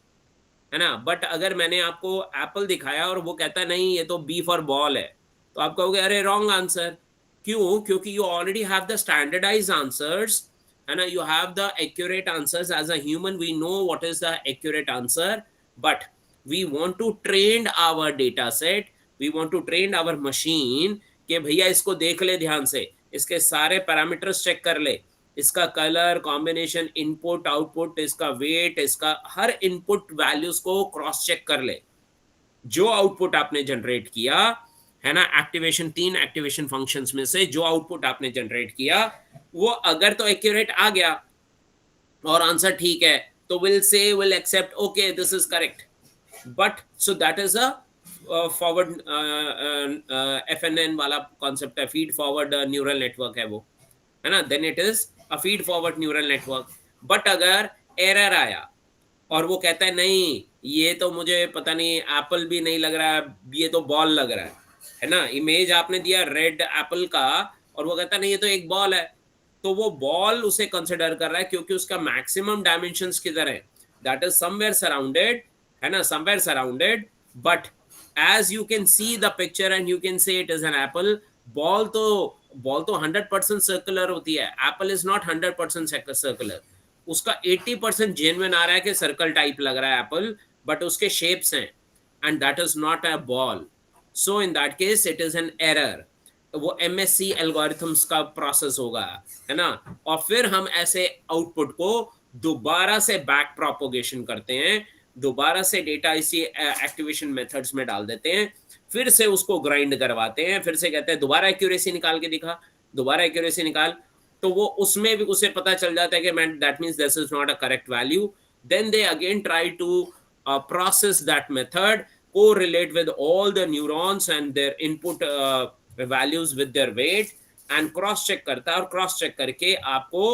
है ना। बट अगर मैंने आपको एप्पल दिखाया और वो कहता है नहीं ये तो बी फॉर बॉल है, तो आप कहोगे अरे रॉन्ग आंसर। क्यों, क्योंकि you already have the standardize answers, है ना, you have the accurate answers. As a human we know what is the accurate answer, but we want to train our data set, we want to train our machine कि भैया इसको देख ले ध्यान से, इसके सारे पैरामीटर्स चेक कर ले, इसका कलर कॉम्बिनेशन, इनपुट आउटपुट, इसका वेट, इसका हर इनपुट वैल्यूज को क्रॉस चेक कर ले। जो आउटपुट आपने जनरेट किया है ना, एक्टिवेशन, 3 एक्टिवेशन फंक्शंस में से जो आउटपुट आपने जनरेट किया, वो अगर तो एक्यूरेट आ गया और आंसर ठीक है, तो will accept okay this is correct. But so that is a forward FNN वाला कॉन्सेप्ट है, फीड फॉरवर्ड न्यूरल नेटवर्क है वो, है ना, then it is a feed forward neural network. But अगर एरर आया और वो कहता है नहीं ये तो मुझे पता नहीं एप्पल भी नहीं लग रहा है, ये तो बॉल लग रहा है ना, इमेज आपने दिया रेड एप्पल का, और वो कहता है नहीं ये तो एक बॉल है, तो वो बॉल उसे कंसिडर कर रहा है क्योंकि उसका मैक्सिमम डायमेंशंस किधर है, दैट इज समवेयर सराउंडेड, है ना, somewhere surrounded. But as you can see the picture and you can say it is an apple, ball तो 100% सर्कुलर होती है, एप्पल इज नॉट 100% सर्कुलर, उसका 80% जेन्युइन आ रहा है कि सर्कल टाइप लग रहा है एप्पल, बट उसके शेप्स हैं, and that is not a ball. So in that case it is an error, वो MSC एल्गोरिथम्स का प्रोसेस होगा, है ना। और फिर हम ऐसे आउटपुट को दोबारा से बैक प्रोपोगेशन करते हैं, दोबारा से डेटा इसी एक्टिवेशन मेथड्स में डाल देते हैं, फिर से उसको ग्राइंड करवाते हैं, फिर से कहते हैं दोबारा एक्यूरेसी निकाल के दिखा, दोबारा एक्यूरेसी निकाल, तो वो उसमें भी उसे पता चल जाता है कि man that means this is not a correct value. Then they again try to process that method, correlate with all the neurons and their input values with their weight, and cross check करता है, और cross check करके आपको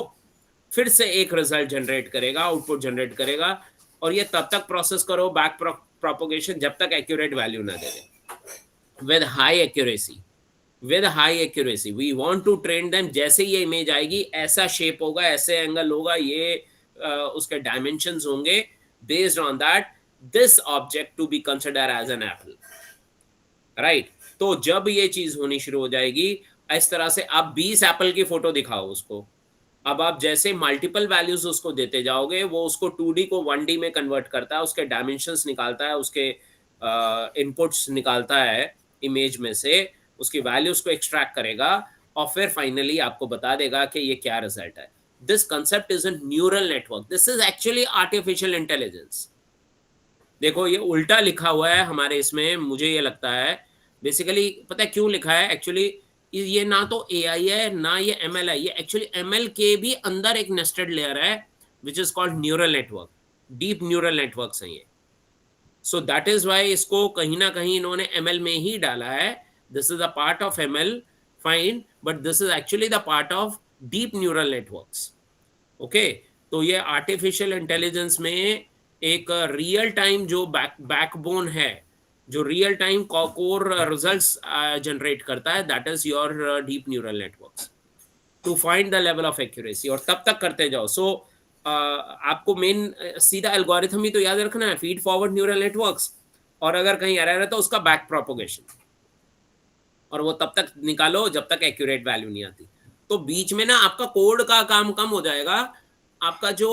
फिर से एक result generate करेगा, output generate करेगा. और ये तब तक प्रोसेस करो बैक प्रोपोगेशन जब तक एक्यूरेट वैल्यू ना दे दे. With high accuracy, with high accuracy we want to train them. जैसे ये इमेज आएगी ऐसा शेप होगा, ऐसे एंगल होगा, ये उसके डायमेंशंस होंगे. Based on that this object to be consider as an apple, right. तो जब ये चीज होनी शुरू हो जाएगी, इस तरह से आप 20 एप्पल की फोटो दिखाओ उसको. अब आप जैसे मल्टीपल वैल्यूज उसको देते जाओगे, वो उसको 2D को 1D में कन्वर्ट करता है, उसके डायमेंशंस निकालता है, उसके इनपुट्स निकालता है इमेज में से, उसकी वैल्यूज को एक्सट्रैक्ट करेगा, और फिर फाइनली आपको बता देगा कि ये क्या रिजल्ट है. This concept is a neural network. This is actually artificial intelligence. देखो ये उल्टा लिखा हुआ है हमारे इसमें, मुझे ये लगता है. बेसिकली पता है क्यों लिखा है? एक्चुअली ये ना तो एआई है ना ये एमएल है. ये एक्चुअली एमएल के भी अंदर एक नेस्टेड लेयर है which is called neural network. Deep neural networks हैं ये. सो दैट इज वाई इसको कहीं ना कहीं इन्होंने एमएल में ही डाला है. This is a part of ML, fine, but this is actually the part of deep neural networks. Okay. तो ये आर्टिफिशियल इंटेलिजेंस में एक रियल टाइम जो बैकबोन है, जो real time core results generate करता है, that is your deep neural networks, to find the level of accuracy. और तब तक करते जाओ. सो आपको मेन सीधा एल्गोरिथम ही तो याद रखना है, फीड फॉरवर्ड न्यूरल नेटवर्क्स, और अगर कहीं एरर है तो उसका बैक प्रोपोगेशन, और वो तब तक निकालो जब तक एक्यूरेट वैल्यू नहीं आती. तो बीच में ना आपका कोड का काम कम हो जाएगा. आपका जो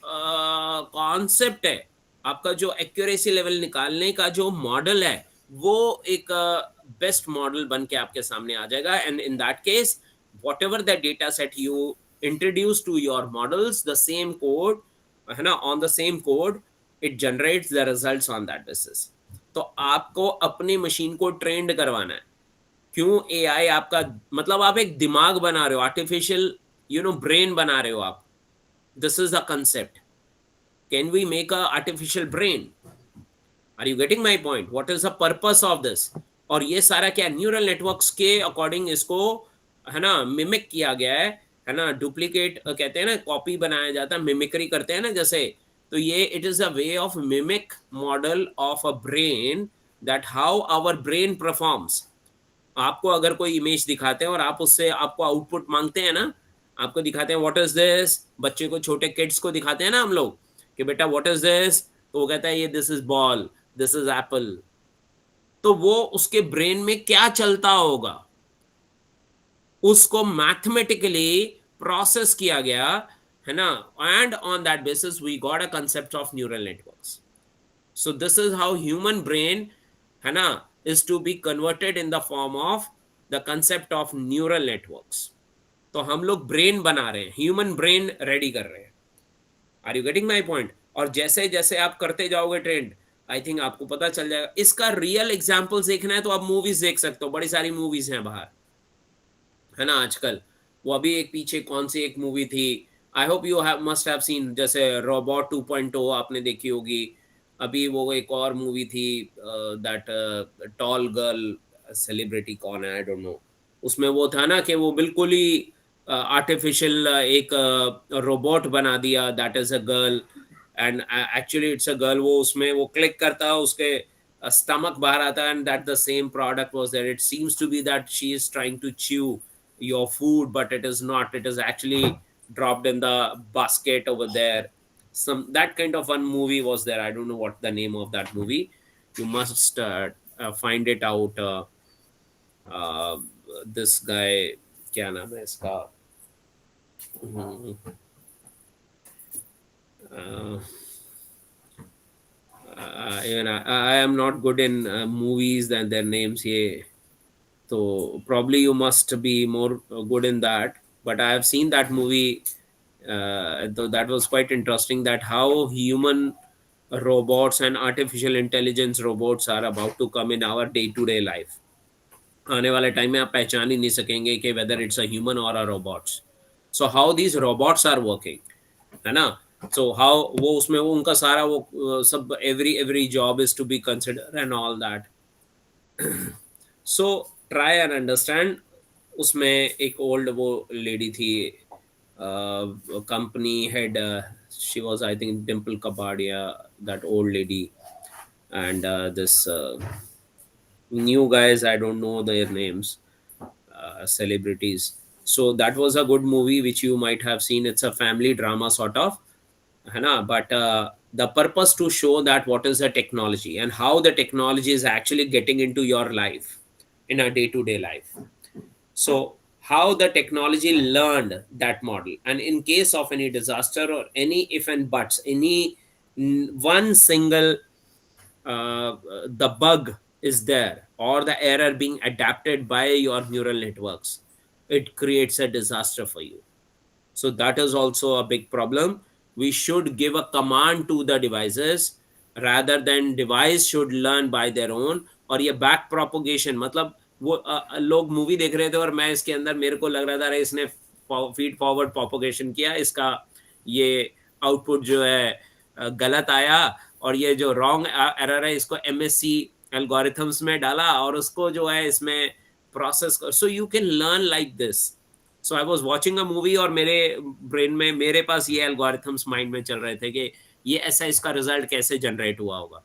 कॉन्सेप्ट है, आपका जो एक्यूरेसी लेवल निकालने का जो मॉडल है, वो एक बेस्ट मॉडल बन के आपके सामने आ जाएगा. And in that case whatever the data set you introduce to your models, the same code, है ना, on the same code it generates the results on that basis. तो आपको अपनी मशीन को ट्रेंड करवाना है. क्यों एआई आपका, मतलब आप एक दिमाग बना रहे हो, आर्टिफिशियल ब्रेन बना रहे हो आप. This is a concept. Can we make a artificial brain? Are you getting my point? What is the purpose of this? और ये सारा क्या न्यूरल नेटवर्क्स के अकॉर्डिंग इसको, है ना, मिमिक किया गया है ना. डुप्लीकेट कहते हैं ना, कॉपी बनाया जाता है, मिमिक्री करते हैं ना जैसे. तो ये it is a way of mimic model of a brain, that how our brain performs. आपको अगर कोई इमेज दिखाते हैं और आप उससे आपको आउटपुट मांगते हैं ना, आपको दिखाते हैं व्हाट इज दिस, बच्चे को, छोटे किड्स को दिखाते हैं ना हम लोग कि बेटा व्हाट इज दिस, तो वो कहता है ये this is ball, this is Apple. तो वो उसके ब्रेन में क्या चलता होगा, उसको मैथमेटिकली प्रोसेस किया गया, है ना. And on that basis we got a concept of neural networks. So this is how human brain, है ना, is to be converted in the form of the concept of neural networks. तो हम लोग brain बना रहे हैं, human brain ready कर रहे हैं. Are you getting my point? और जैसे जैसे आप करते जाओगे ट्रेंड, आई थिंक आपको पता चल जाएगा. इसका रियल एग्जाम्पल्स देखना है तो आप मूवीज देख सकते हो, बड़ी सारी मूवीज हैं बाहर, है ना, आजकल. वो अभी एक पीछे कौन सी एक मूवी थी, I hope you have must have seen, जैसे रोबोट 2.0 आपने देखी होगी. अभी वो एक और मूवी थी, दैट टॉल गर्ल, सेलिब्रिटी कौन है आई डोंट नो. उसमें वो था ना कि वो बिल्कुल ही आर्टिफिशियल एक रोबोट बना दिया, that is a girl, and actually it's a girl. वो उसमें वो क्लिक करता है, उसके स्टमक बाहर आता है, and that the same product was there. It seems to be that she is trying to chew your food, but it is not, it is actually dropped in the basket over there. Some that kind of one movie was there. I don't know what the name of that movie. You must find it out. uh, this guy, क्या नाम है इसका? uh, even I am not good in movies and their names. ये so probably you must be more good in that. But I have seen that movie. Though that was quite interesting, that how human robots and artificial intelligence robots are about to come in our day-to-day life. आने वाले time में आप पहचान ही नहीं सकेंगे कि whether it's a human और a robots. So how these robots are working, है ना. सो हाउ वो उसमें वो उनका सारा वो सब every every job is to be consider and all that. So try and understand. उसमें एक ओल्ड वो लेडी थी, company head. She was I think Dimple Kapadia, that old lady. And this new guys, I don't know their names, celebrities. So that was a good movie which you might have seen. It's a family drama sort of, है ना. But the purpose to show that what is the technology and how the technology is actually getting into your life in a day to day life. So how the technology learned that model, and in case of any disaster or any if and buts, any one single the bug is there or the error being adapted by your neural networks, it creates a disaster for you. So that is also a big problem. We should give a command to the devices rather than device should learn by their own. और ये back propagation मतलब वो लोग movie देख रहे थे और मैं इसके अंदर मेरे को लग रहा था अरे इसने फीड फॉरवर्ड प्रोपोगेशन किया, इसका ये आउटपुट जो है गलत आया, और ये जो रॉन्ग एरर है इसको एमएससी एल्गोरिथम्स में डाला और उसको जो है इसमें प्रोसेस कर. So you can learn like this. So I was watching a movie और मेरे ब्रेन में मेरे पास ये एल्गोरिथम्स माइंड में चल रहे थे कि ये ऐसा इसका रिजल्ट कैसे जनरेट हुआ होगा.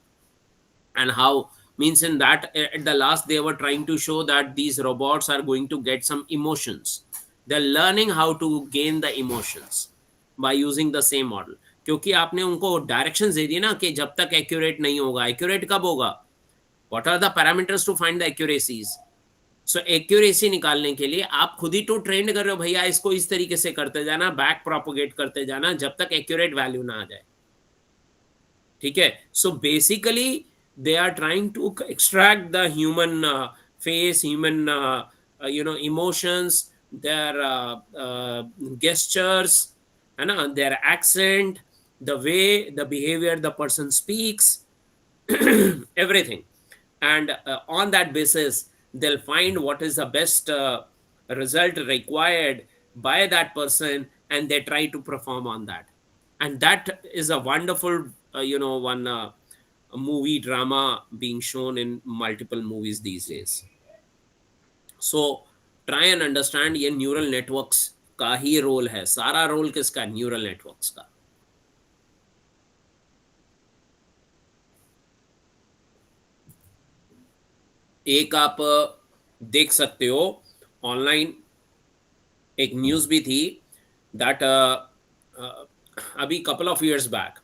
And how means in that at the last they were trying to show that these robots are going to get some emotions. They're learning how to gain the emotions by using the same model. क्योंकि आपने उनको directions दे दी ना कि जब तक accurate नहीं होगा. Accurate कब होगा? What are the parameters to find the accuracies? So accuracy निकालने के लिए आप खुद ही तो ट्रेंड कर रहे हो भैया, इसको इस तरीके से करते जाना, बैक प्रोपोगेट करते जाना जब तक एक्यूरेट वैल्यू ना आ जाए. ठीक है. So basically they are trying to extract the human face, human emotions, their gestures, and their accent, the way the behavior the person speaks, everything. And on that basis they'll find what is the best result required by that person, and they try to perform on that. And that is a wonderful one a movie drama being shown in multiple movies these days. So try and understand ये neural networks का ही role है. सारा role किसका? Neural networks का. एक आप देख सकते हो ऑनलाइन एक न्यूज भी थी दैट अभी couple of years back,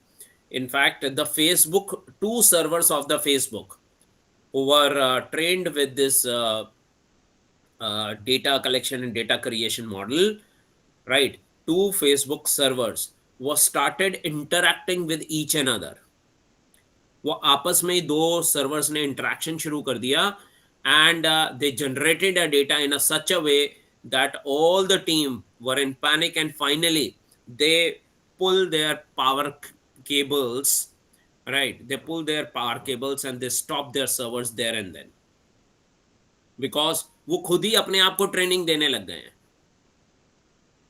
in fact the Facebook, two servers of the Facebook who were trained with this data collection and data creation model, right? Two Facebook servers was started interacting with each another. वो आपस में दो servers ने interaction शुरू कर दिया, and they generated a data in a such a way that all the team were in panic, and finally they pull their power cables, right? They pull their power cables and they stop their servers there and then, because वो खुद ही अपने आप को training देने लग गए हैं,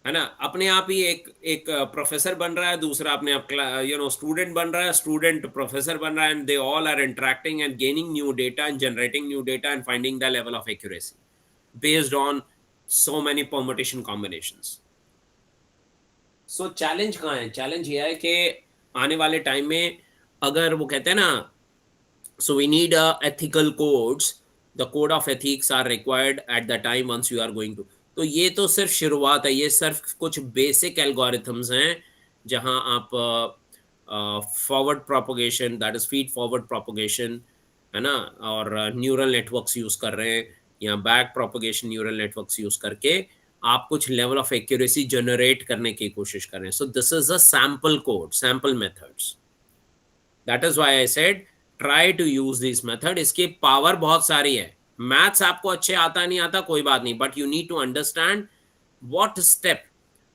है ना. अपने आप ही एक एक प्रोफेसर बन रहा है, दूसरा अपने आप स्टूडेंट बन रहा है, स्टूडेंट प्रोफेसर बन रहा है, and they all are interacting and gaining new data and generating new data and finding the level of accuracy based on so many permutation combinations. So challenge कहाँ है? चैलेंज ये है कि आने वाले टाइम में अगर वो कहते हैं ना, so we need ethical codes, the code of ethics are required at the time once you are going to. तो ये तो सिर्फ शुरुआत है, ये सिर्फ कुछ बेसिक एल्गोरिथम्स हैं जहां आप forward propagation, that is feed forward propagation, है ना, और न्यूरल नेटवर्क्स यूज कर रहे हैं, या back propagation neural networks use करके आप कुछ लेवल ऑफ एक्यूरेसी जनरेट करने की कोशिश कर रहे हैं. So this is a sample code, sample methods. That is why I said try to use this method. इसकी पावर बहुत सारी है. मैथ्स आपको अच्छे आता नहीं आता कोई बात नहीं, but you need to understand what step,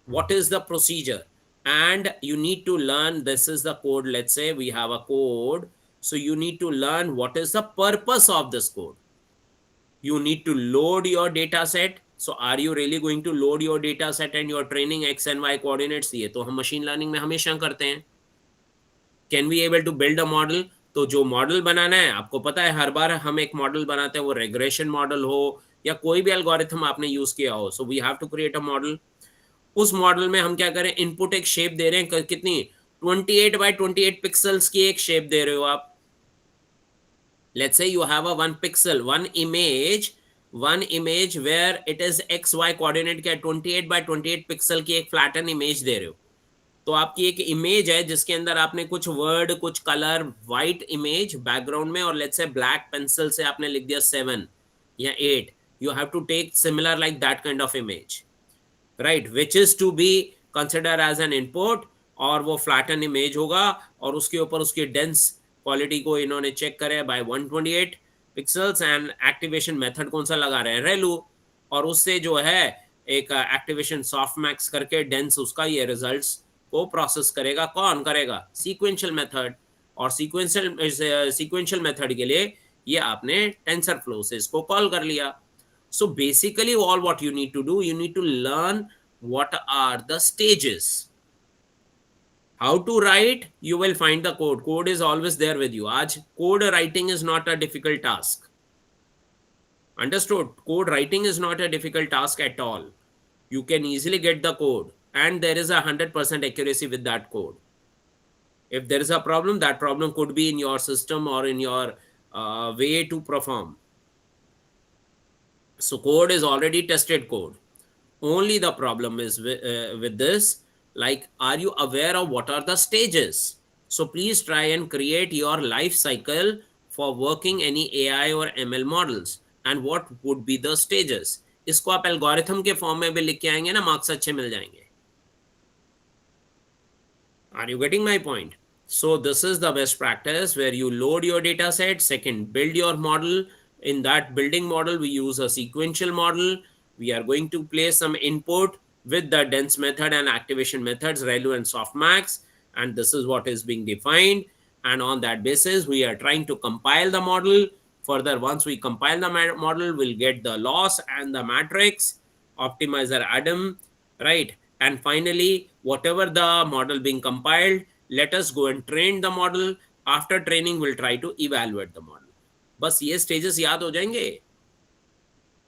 what is the procedure, and you need to learn this is the code. Let's say we have a code, so you need to learn what is the purpose of this code. You need to load your data set. So are you really going to load your data set and your training x and y coordinates? ये तो हम machine learning में हमेशा करते हैं. Can we able to build a model? तो जो model बनाना है, आपको पता है हर बार हम एक मॉडल बनाते हैं, वो रेग्रेशन मॉडल हो या कोई भी एल्गोरिथम आपने यूज किया हो, so we have to create a model. उस मॉडल में हम क्या करें, इनपुट एक शेप दे रहे हैं, कितनी 28 by 28 पिक्सल्स की एक शेप दे रहे हो आप. Let's say you have a one pixel, one image where it is xy coordinate क्या 28 by 28 पिक्सल की एक फ्लैटन इमेज दे रहे हो. तो आपकी एक इमेज है जिसके अंदर आपने कुछ वर्ड, कुछ कलर, वाइट इमेज बैकग्राउंड में, और लेट्स से ब्लैक पेंसिल से आपने लिख दिया 7 या 8. You have to take similar like that kind of image, right, which is to be consider as an input. और वो फ्लैटन इमेज होगा और उसके ऊपर उसकी डेंस क्वालिटी को इन्होंने चेक करे by 128 pixels. And activation method कौन सा लगा रहे हैं, रेलू. और उससे जो है एक एक्टिवेशन सॉफ्ट मैक्स करके डेंस उसका ये रिजल्ट्स को प्रोसेस करेगा. कौन करेगा, सीक्वेंशियल मेथड. और सीक्वेंशियल मेथड के लिए ये आपने टेंसर फ्लो से इसको कॉल कर लिया. So basically all what you need to do, you need to learn what are the stages. How to write, you will find the code. Code is always there with you. Aaj code writing is not a difficult task. Understood? Code writing is not a difficult task at all. You can easily get the code and there is 100% accuracy with that code. If there is a problem, that problem could be in your system or in your way to perform. So code is already tested code. Only the problem is with this, like, are you aware of what are the stages? So please try and create your life cycle for working any AI or ML models. And what would be the stages? इसको आप algorithm के form में भी लिख के आएंगे ना, marks अच्छे मिल जाएंगे. Are you getting my point? So this is the best practice where you load your data set. Second, build your model. In that building model, we use a sequential model. We are going to place some input with the dense method and activation methods, ReLU and softmax. And this is what is being defined. And on that basis, we are trying to compile the model. Further, once we compile the model, we'll get the loss and the matrix, optimizer Adam, right? And finally, whatever the model being compiled, let us go and train the model. After training, we'll try to evaluate the model. बस ये stages याद हो जाएंगे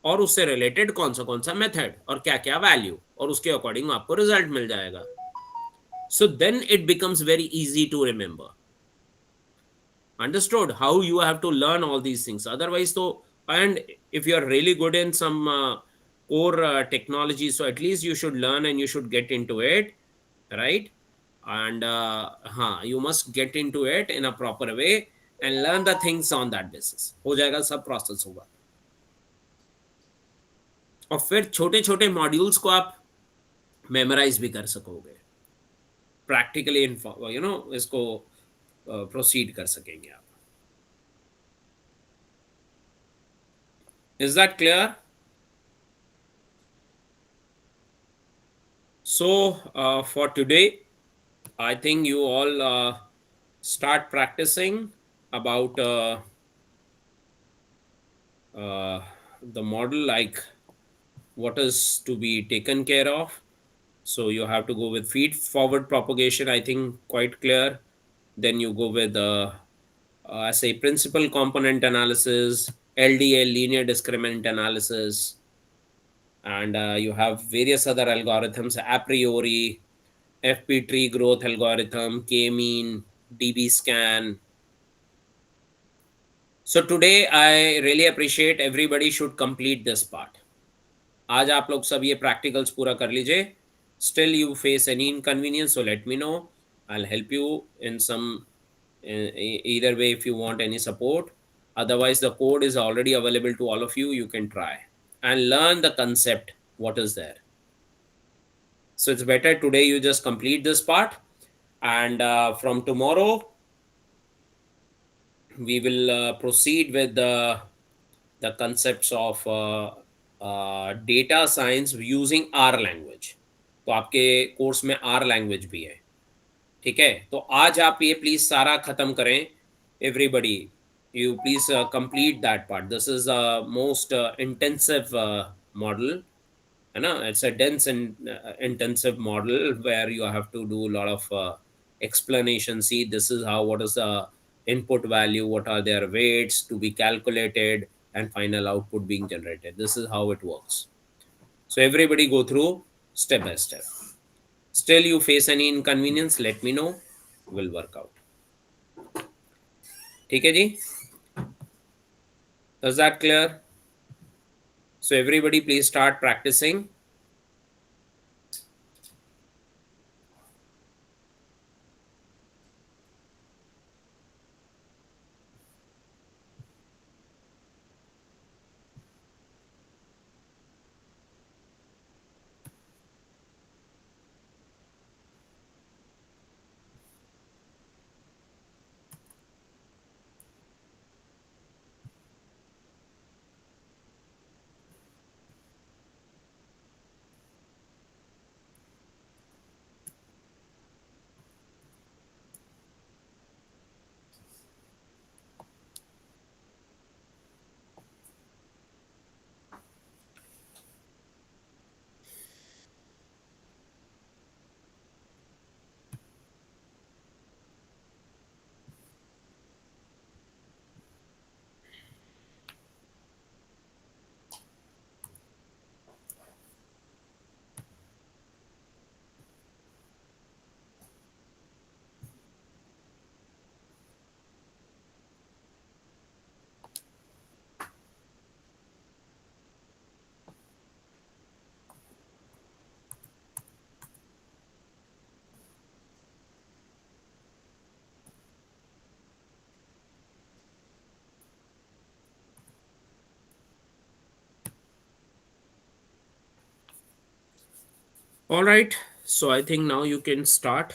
और उससे related कौन सा method और क्या क्या वैल्यू, और उसके अकॉर्डिंग आपको रिजल्ट मिल जाएगा. So then it becomes very easy to remember. Understood how you have to learn all these things? Otherwise, so, and if you are really good in some core technology, so at least you should learn and you should get into it, right? And you must get into it in a proper way and learn the things on that basis. हो जाएगा, सब process होगा. और फिर छोटे छोटे modules को आप मेमोराइज भी कर सकोगे, प्रैक्टिकली इसको प्रोसीड कर सकेंगे आप. Is that clear? So for today, I think you all start practicing about the model, like what is to be taken care of. So you have to go with feed forward propagation, I think quite clear. Then you go with say principal component analysis, LDL, linear discriminant analysis, and you have various other algorithms, a priori, FP tree growth algorithm, K-mean, DB scan. So today I really appreciate everybody should complete this part. आज आप लोग सब ये practicals पूरा कर लीजिए. Still you face any inconvenience, so let me know. I'll help you in some either way if you want any support. Otherwise, the code is already available to all of you. You can try and learn the concept, what is there. So it's better today you just complete this part, and from tomorrow we will proceed with the concepts of data science using R language. तो आपके course में R language भी है, ठीक है. तो आज आप ये प्लीज सारा खत्म करें, everybody. you please complete that part. This is a most intensive model. It's a dense and intensive model where you have to do a lot of explanation. See, this is how, what is the input value, what are their weights to be calculated, and final output being generated. This is how it works. So everybody go through step by step. Still you face any inconvenience, let me know, will work out. ठीक है जी? Is that clear? So everybody please start practicing. All right, so I think now you can start.